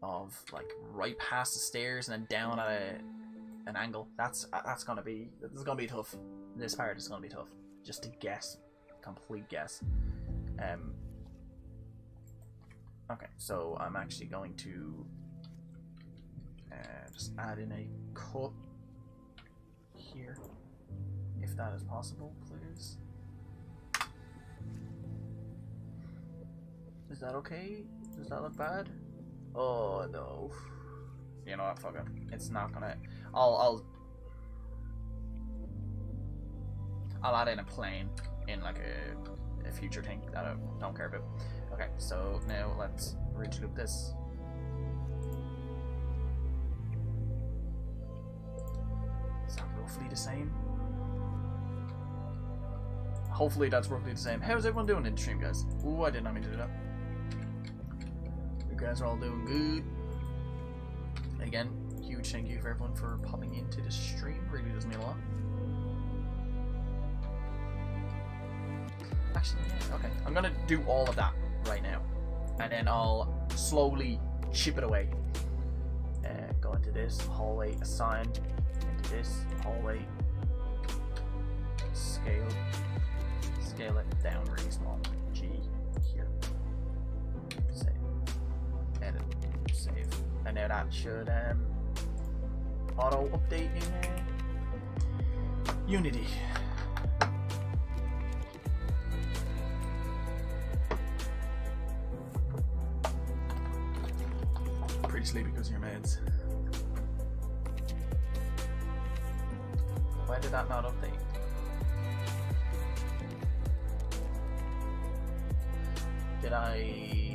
of like right past the stairs and then down at an angle. This is gonna be tough. This part is gonna be tough. Just to guess, complete guess. Okay, so I'm actually going to just add in a cut here, if that is possible, please. Is that okay? Does that look bad? Oh no. You know what, fuck it. It's not gonna... I'll add in a plane in like a future thing that I don't care about. Okay, so now let's ridge loop this. Is that roughly the same? Hopefully that's roughly the same. How's everyone doing in the stream, guys? Ooh, I did not mean to do that. You guys are all doing good. Again, huge thank you for everyone for popping into the stream. Really does mean a lot. Actually, yeah, okay. I'm gonna do all of that right now, and then I'll slowly chip it away. Go into this hallway, assign into this hallway, scale it down really small. G here. Save. Edit. Save. And now that should auto update in Unity. Pretty sleepy because of your meds. Why did that not update? Did I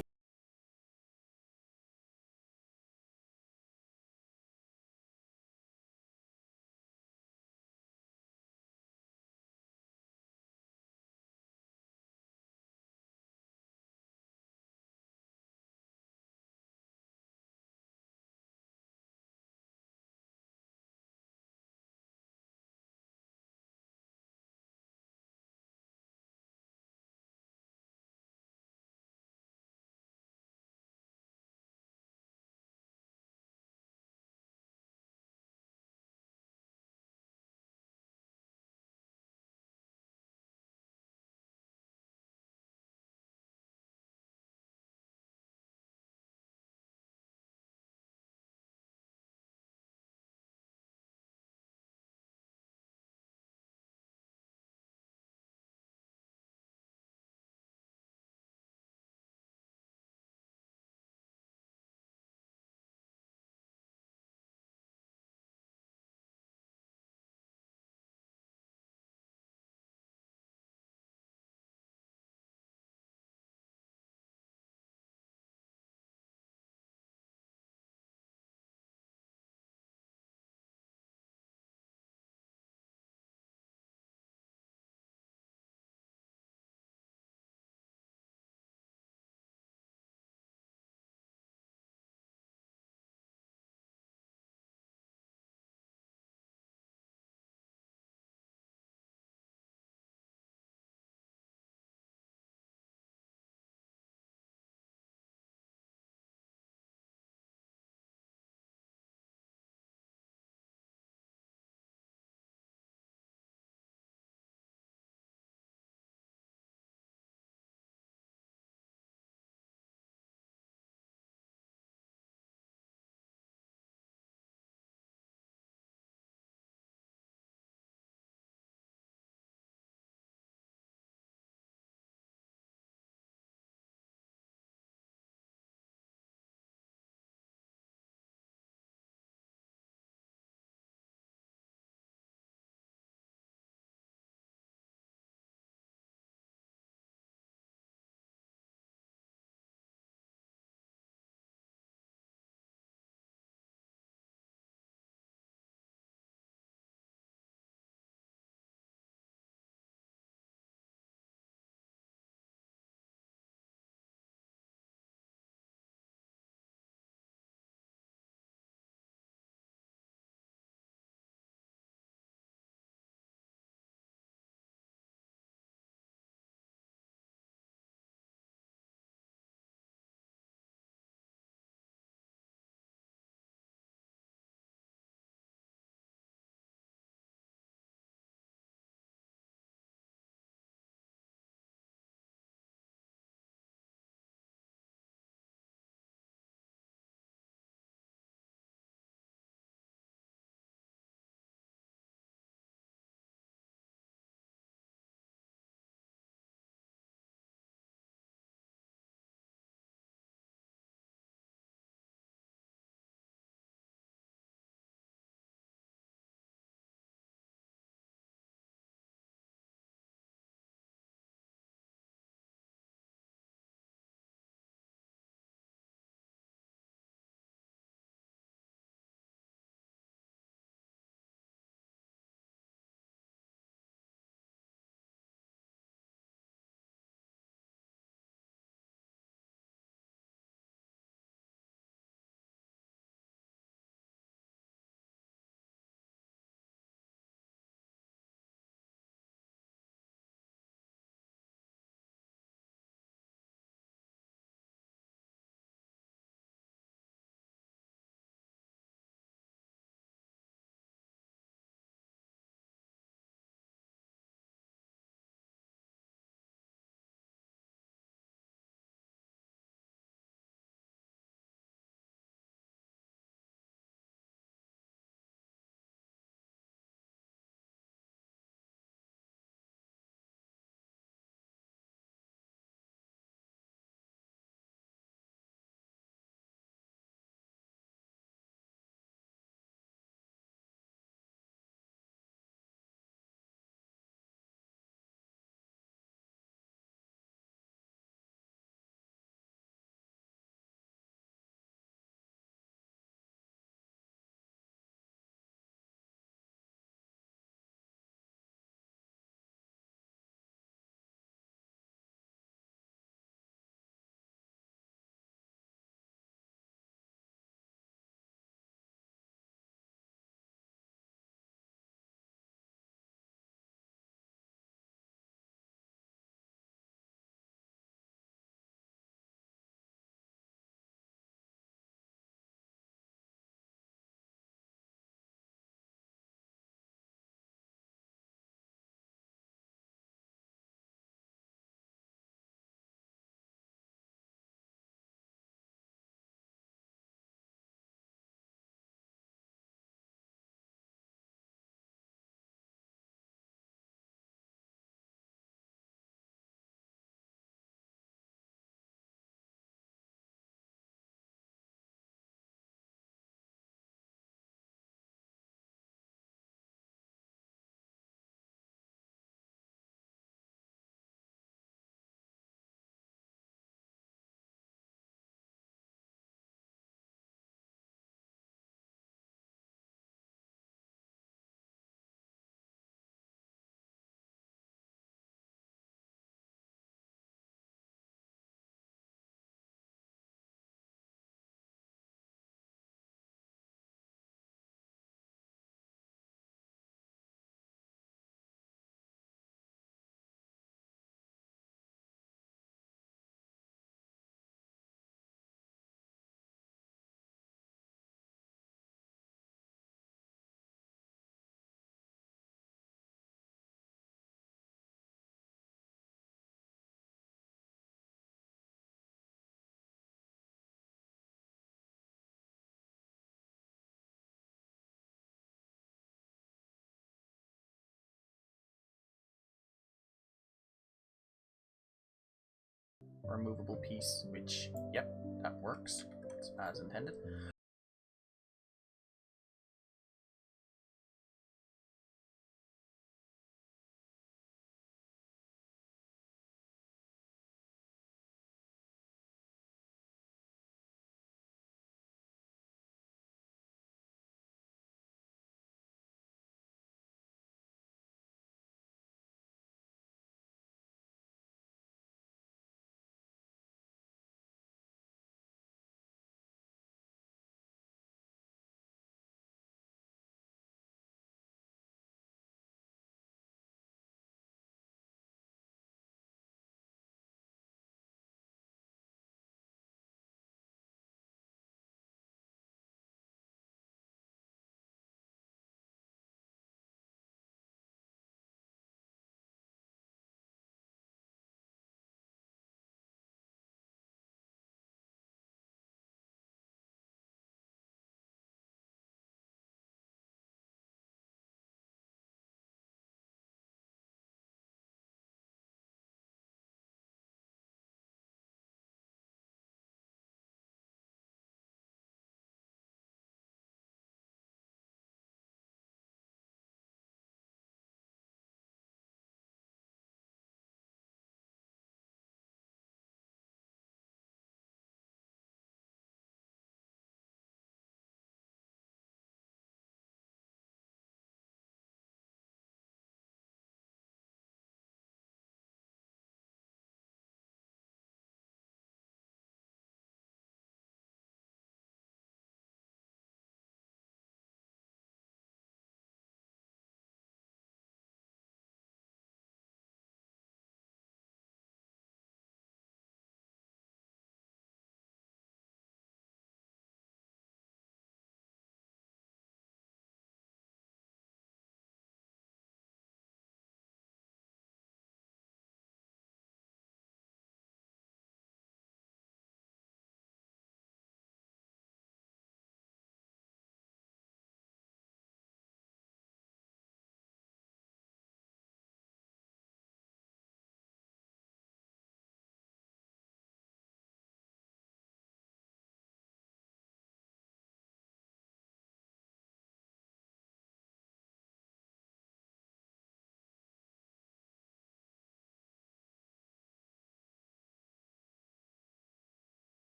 removable piece, which, yep, that works. It's as intended.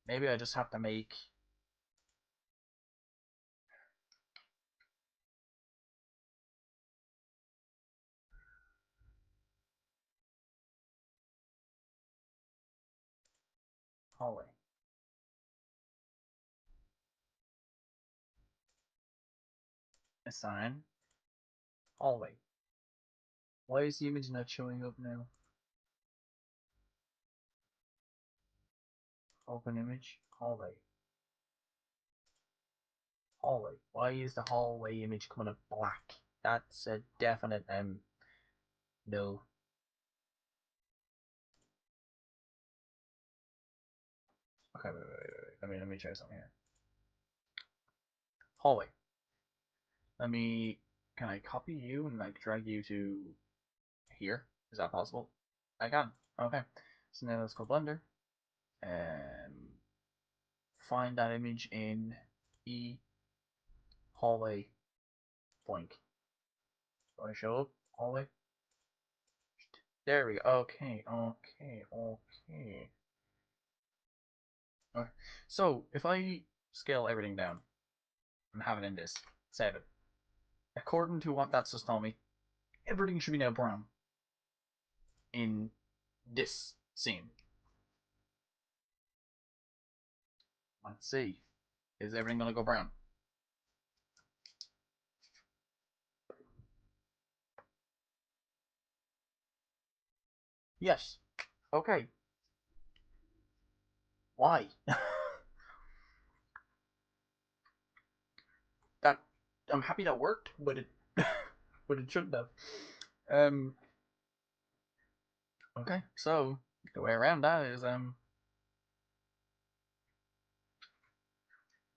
Maybe I just have to make... hallway. Assign. Hallway. Why is the image not showing up now? Open image. Hallway. Hallway. Why is the hallway image coming up black? That's a definite no. Okay, wait. Let me try something here. Hallway. Can I copy you and like drag you to here? Is that possible? I can. Okay. So now let's go Blender and find that image in E hallway blank. Do I show up? Hallway? There we go. Okay. Okay. So if I scale everything down and have it in this, save it. According to what that's just told me, everything should be now brown in this scene. Let's see. Is everything gonna go brown? Yes. Okay. Why? that I'm happy that worked, but it but it shouldn't have. Okay, so the way around that is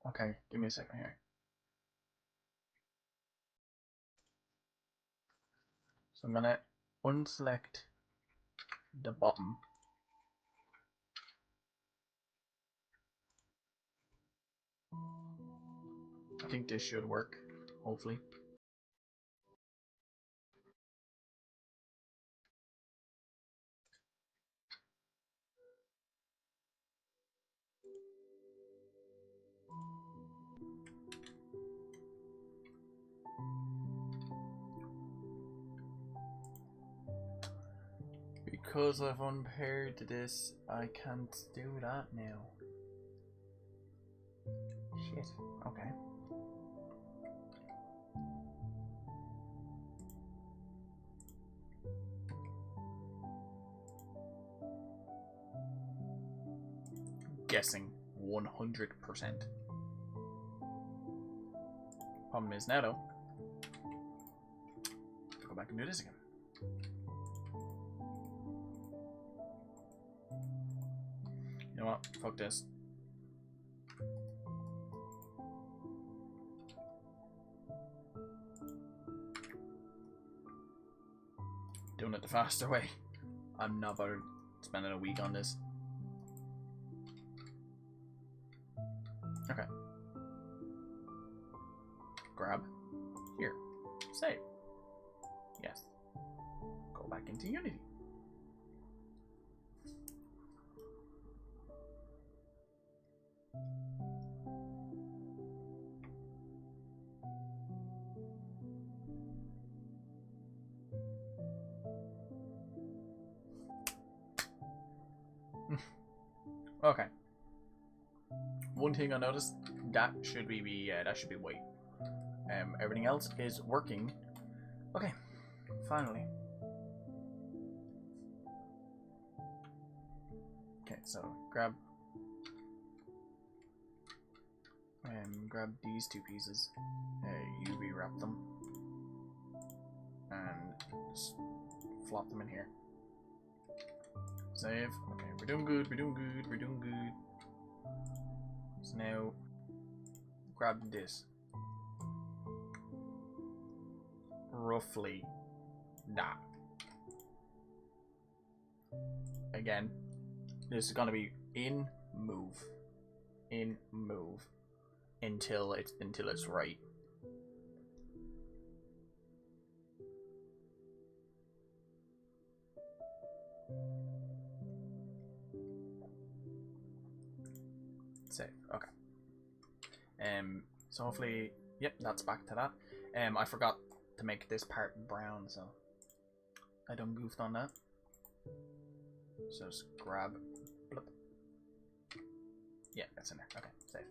okay, give me a second here. So I'm gonna unselect the bottom. I think this should work, hopefully. Because I've unpaired this, I can't do that now. Shit. Okay. Guessing 100%. Problem is now though, go back and do this again. You know what? Fuck this. Doing it the faster way. I'm not bothered spending a week on this. Okay. Grab. Here. Save. Yes. Go back into Unity. Okay. One thing I noticed, that should be white. Everything else is working. Okay, finally. Okay, so grab these two pieces, UV wrap them, and just flop them in here. Save. Okay, we're doing good. So now, grab this. Roughly that. Again, this is gonna be in move until it's right. Save. Okay. So hopefully, yep, that's back to that. I forgot to make this part brown, so I done goofed on that. So just grab, blip. Yeah, that's in there. Okay, save.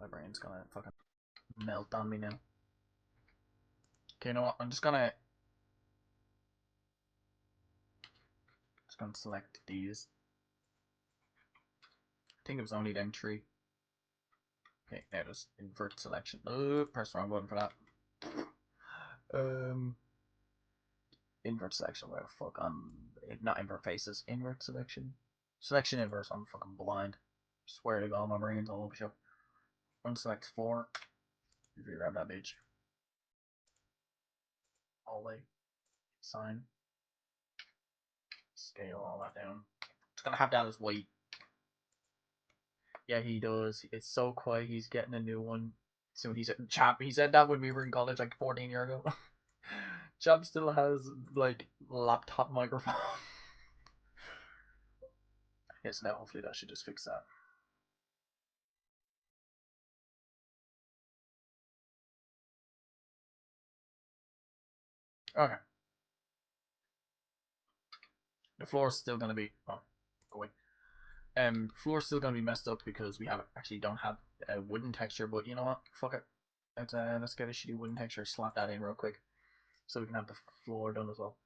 My brain's gonna fucking melt on me now. Okay, you know what? I'm just gonna select these. I think it was only them 3. Okay, now just invert selection. Oh, press the wrong button for that. Invert selection. Where the fuck? Not invert faces. Invert selection. Selection inverse. I'm fucking blind. Swear to God, my brain's all over shop. Unselect 4. If you grab that bitch. All the sign. Scale all that down. It's gonna have that as white. Yeah, he does. It's so quiet. He's getting a new one soon. He said that when we were in college, like 14 years ago. Chap still has like laptop microphone. Yes, now hopefully that should just fix that. Okay. The floor's still gonna be go away. Floor's still gonna be messed up because we don't have a wooden texture. But you know what? Fuck it. Let's get a shitty wooden texture. Slap that in real quick, so we can have the floor done as well.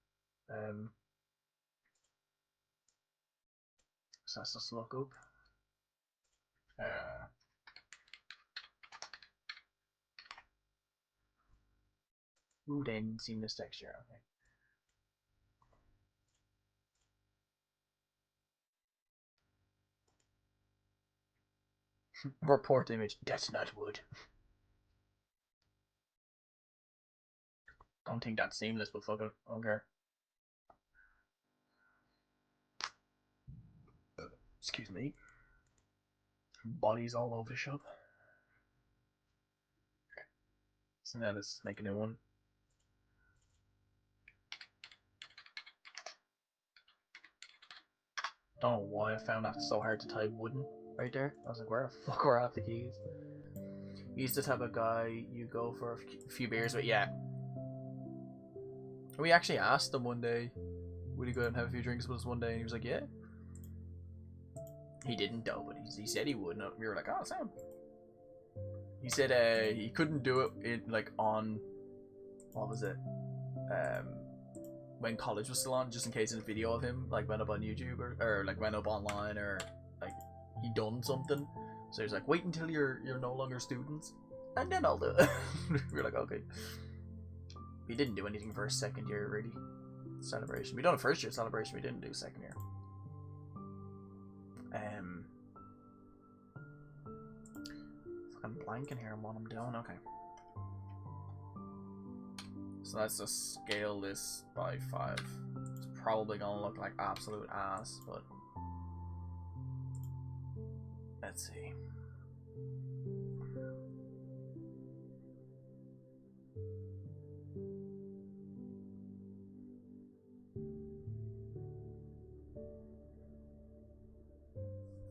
So let's just look up. Ooh, they didn't see this texture. Okay. Report image. That's not wood. Don't think that's seamless, but fuck it. I don't care. Excuse me. Bodies all over the shop. Okay. So now let's make a new one. Don't know why I found that so hard to type wooden right there. I was like, where the fuck were half the keys? He's the type of guy you go for a few beers with. Yeah. We actually asked him one day, would he go out and have a few drinks with us one day? And he was like, yeah. He didn't though, but he said he would. And we were like, oh, Sam. He said he couldn't do it on, what was it? When college was still on, just in case a video of him like went up on YouTube or like went up online or like he done something. So he was like, wait until you're no longer students, and then I'll do it. We were like, okay. We didn't do anything for a second year really celebration. We done a first year celebration. We didn't do second year. Fucking blanking here on what I'm doing. Okay. So let's just scale this by 5. It's probably gonna look like absolute ass, but let's see.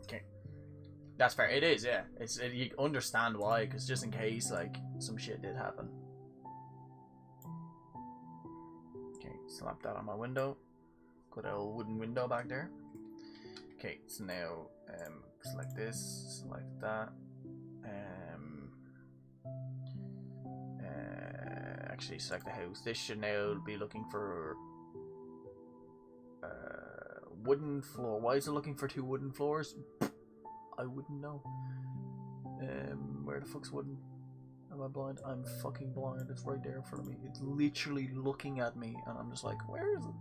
Okay, that's fair. It is, yeah. You understand why, because just in case like some shit did happen. Okay, slap that on my window. Good old wooden window back there. Okay, so now select this, select that. Actually select the house. This should now be looking for wooden floor. Why is it looking for 2 wooden floors? I wouldn't know. Where the fuck's wooden? Am I blind? I'm fucking blind. It's right there in front of me. It's literally looking at me, and I'm just like, where is it?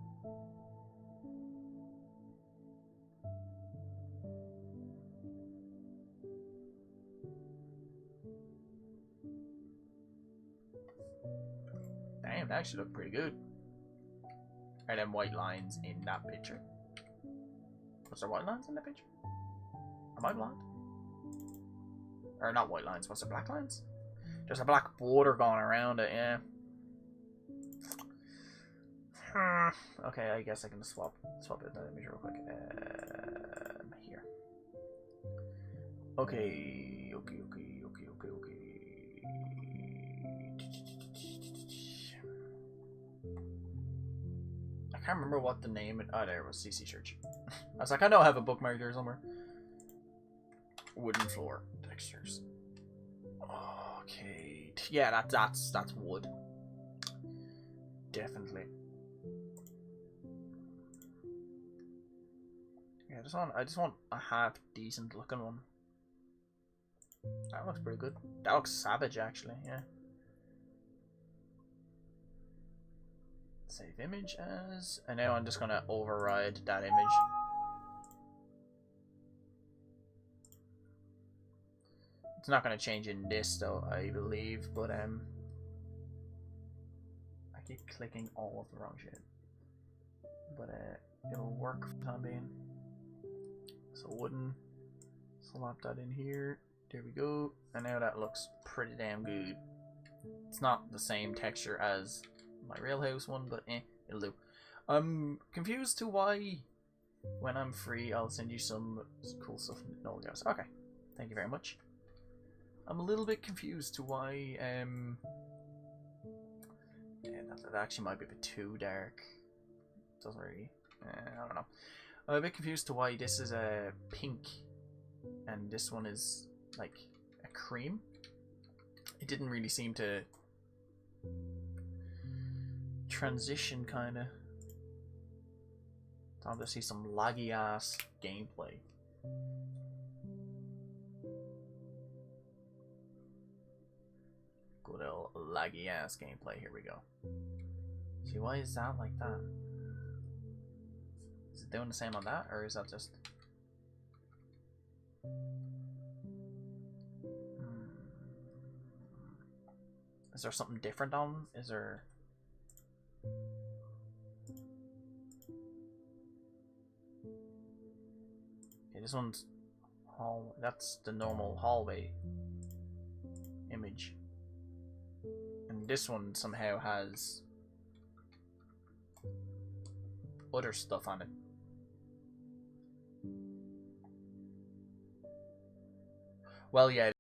Damn, that actually looked pretty good. Are them white lines in that picture? Was there white lines in that picture? Am I blind? Or not white lines, what's the black lines? There's a black border going around it, yeah. Okay, I guess I can swap it that image real quick. Here. Okay. I can't remember what the name. Oh, there it was. CC Church. I was like, I know I have a bookmark there somewhere. Wooden floor textures. Okay. Yeah, that's wood. Definitely. Yeah, I just want a half decent looking one. That looks pretty good. That looks savage actually, yeah. Save image as, and now I'm just gonna override that image. It's not gonna change in this though, I believe, but I keep clicking all of the wrong shit. But it'll work for the time being. So wooden, slap that in here. There we go. And now that looks pretty damn good. It's not the same texture as my real house one, but it'll do. I'm confused to why, when I'm free, I'll send you some cool stuff in Noel Gas. Okay, thank you very much. I'm a little bit confused to why, yeah, that actually might be a bit too dark. Doesn't really, I don't know. I'm a bit confused to why this is a pink and this one is like a cream. It didn't really seem to transition, kind of. Time to see some laggy ass gameplay. Good old laggy ass gameplay. Here we go. See, why is that like that? Is it doing the same on that, or is that just... Is there something different on? Is there... Okay, this one's... That's the normal hallway image. And this one somehow has other stuff on it. Well, yeah,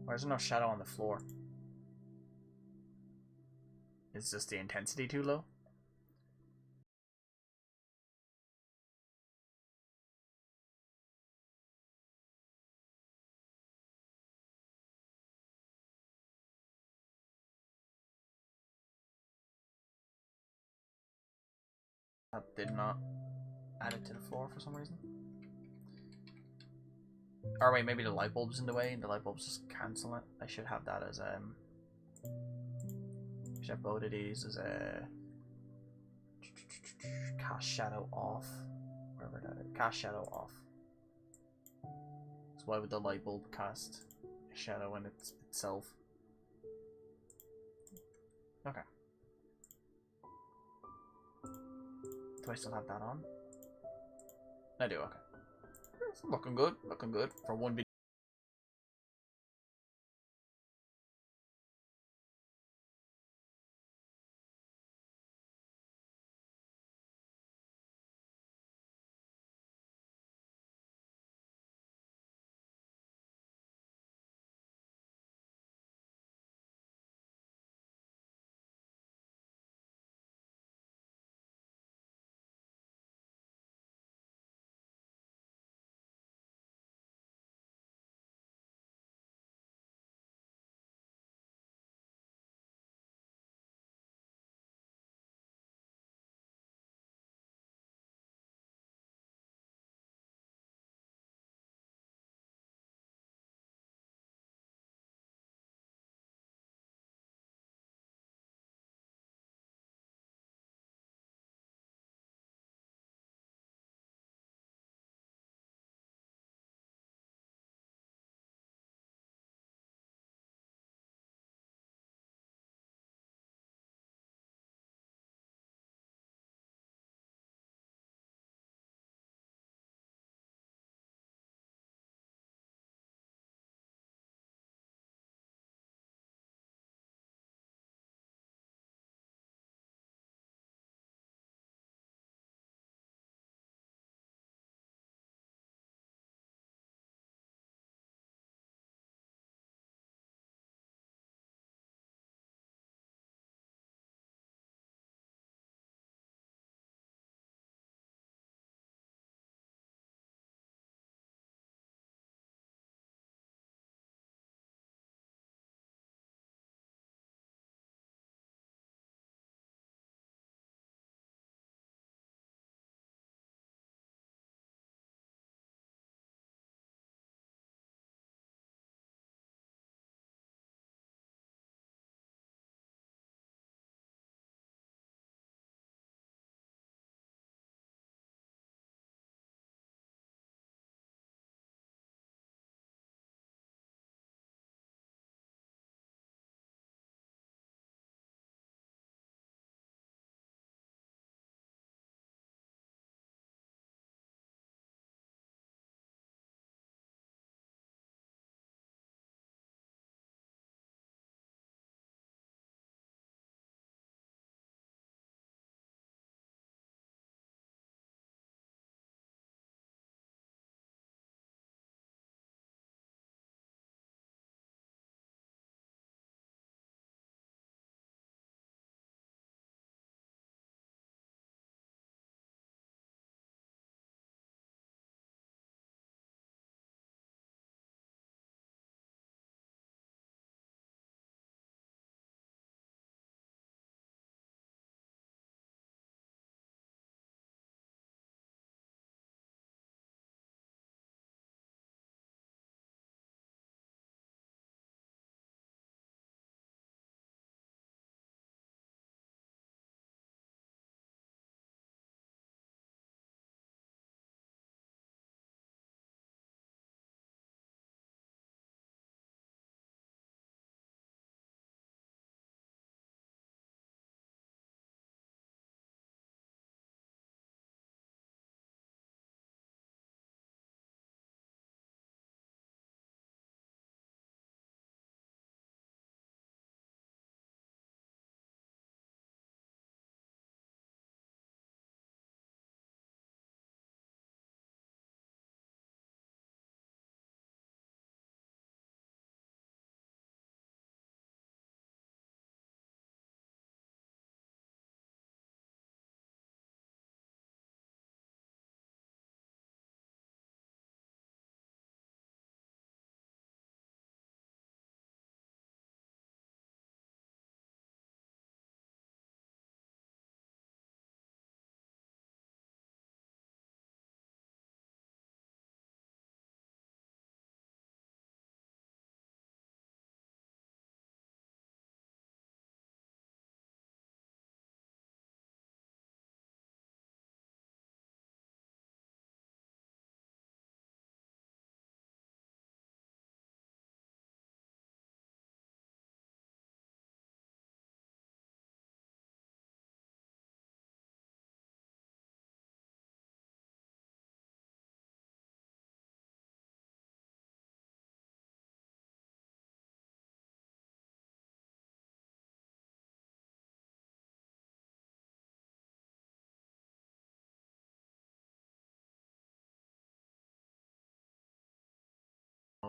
Why is there no shadow on the floor? Is just the intensity too low? That did not add it to the floor for some reason. Or wait, maybe the light bulb's in the way and the light bulb's just cancel it. I should have that as should have both of these as a cast shadow off. Wherever that is. Cast shadow off. So why would the light bulb cast a shadow in itself? Okay. Do I still have that on? I do, okay. It's looking good for one video.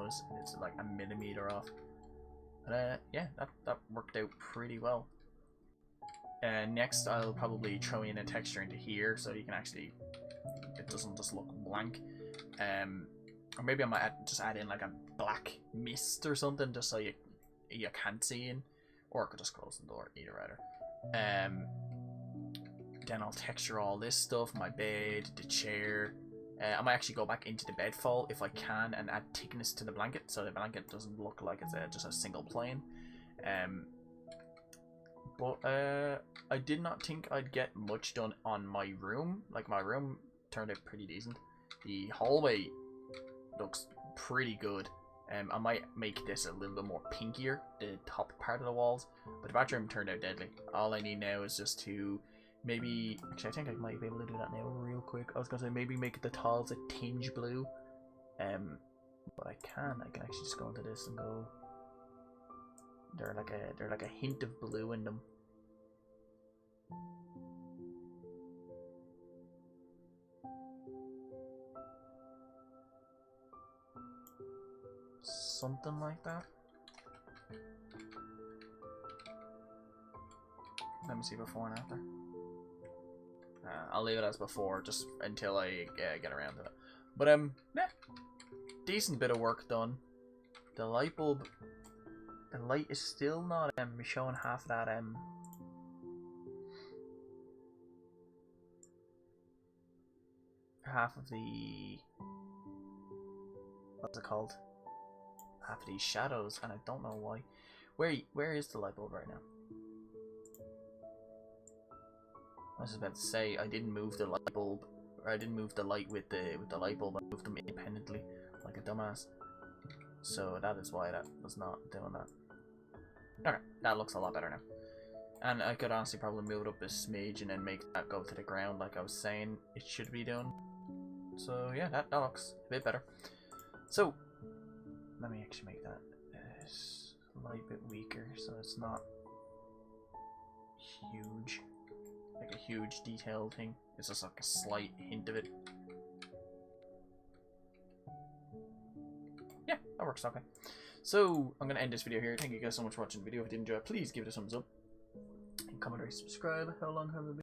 nose. It's like a millimeter off. But yeah, that worked out pretty well. Next, I'll probably throw in a texture into here so you can actually, it doesn't just look blank. Or maybe I might just add in like a black mist or something, just so you can't see in. Or I could just close the door, either either. Then I'll texture all this stuff, my bed, the chair. I might actually go back into the bed fall if I can and add thickness to the blanket, so the blanket doesn't look like it's just a single plane. But I did not think I'd get much done on my room. Like, my room turned out pretty decent. The hallway looks pretty good. I might make this a little bit more pinkier, the top part of the walls. But the bathroom turned out deadly. All I need now is just to maybe... Actually, I think I might be able to do that now real quick. I was going to say maybe make the tiles a tinge blue. But I can actually just go into this and go... They're like a hint of blue in them. Something like that. Let me see before and after. I'll leave it as before, just until I get around to it. But yeah, decent bit of work done. The light bulb, the light is still not showing half that half of the, what's it called? Half of these shadows, and I don't know why. Where is the light bulb right now? I was about to say I didn't move the light bulb, or I didn't move the light with the light bulb. I moved them independently, like a dumbass. So that is why that was not doing that. Okay, that looks a lot better now. And I could honestly probably move it up a smidge and then make that go to the ground, like I was saying it should be doing. So yeah, that looks a bit better. So let me actually make that a slight bit weaker so it's not huge, like a huge detailed thing. It's just like a slight hint of it. Yeah, that works okay. So I'm gonna end this video here. Thank you guys so much for watching the video. If you did enjoy it, please give it a thumbs up and comment or subscribe. How long have I been?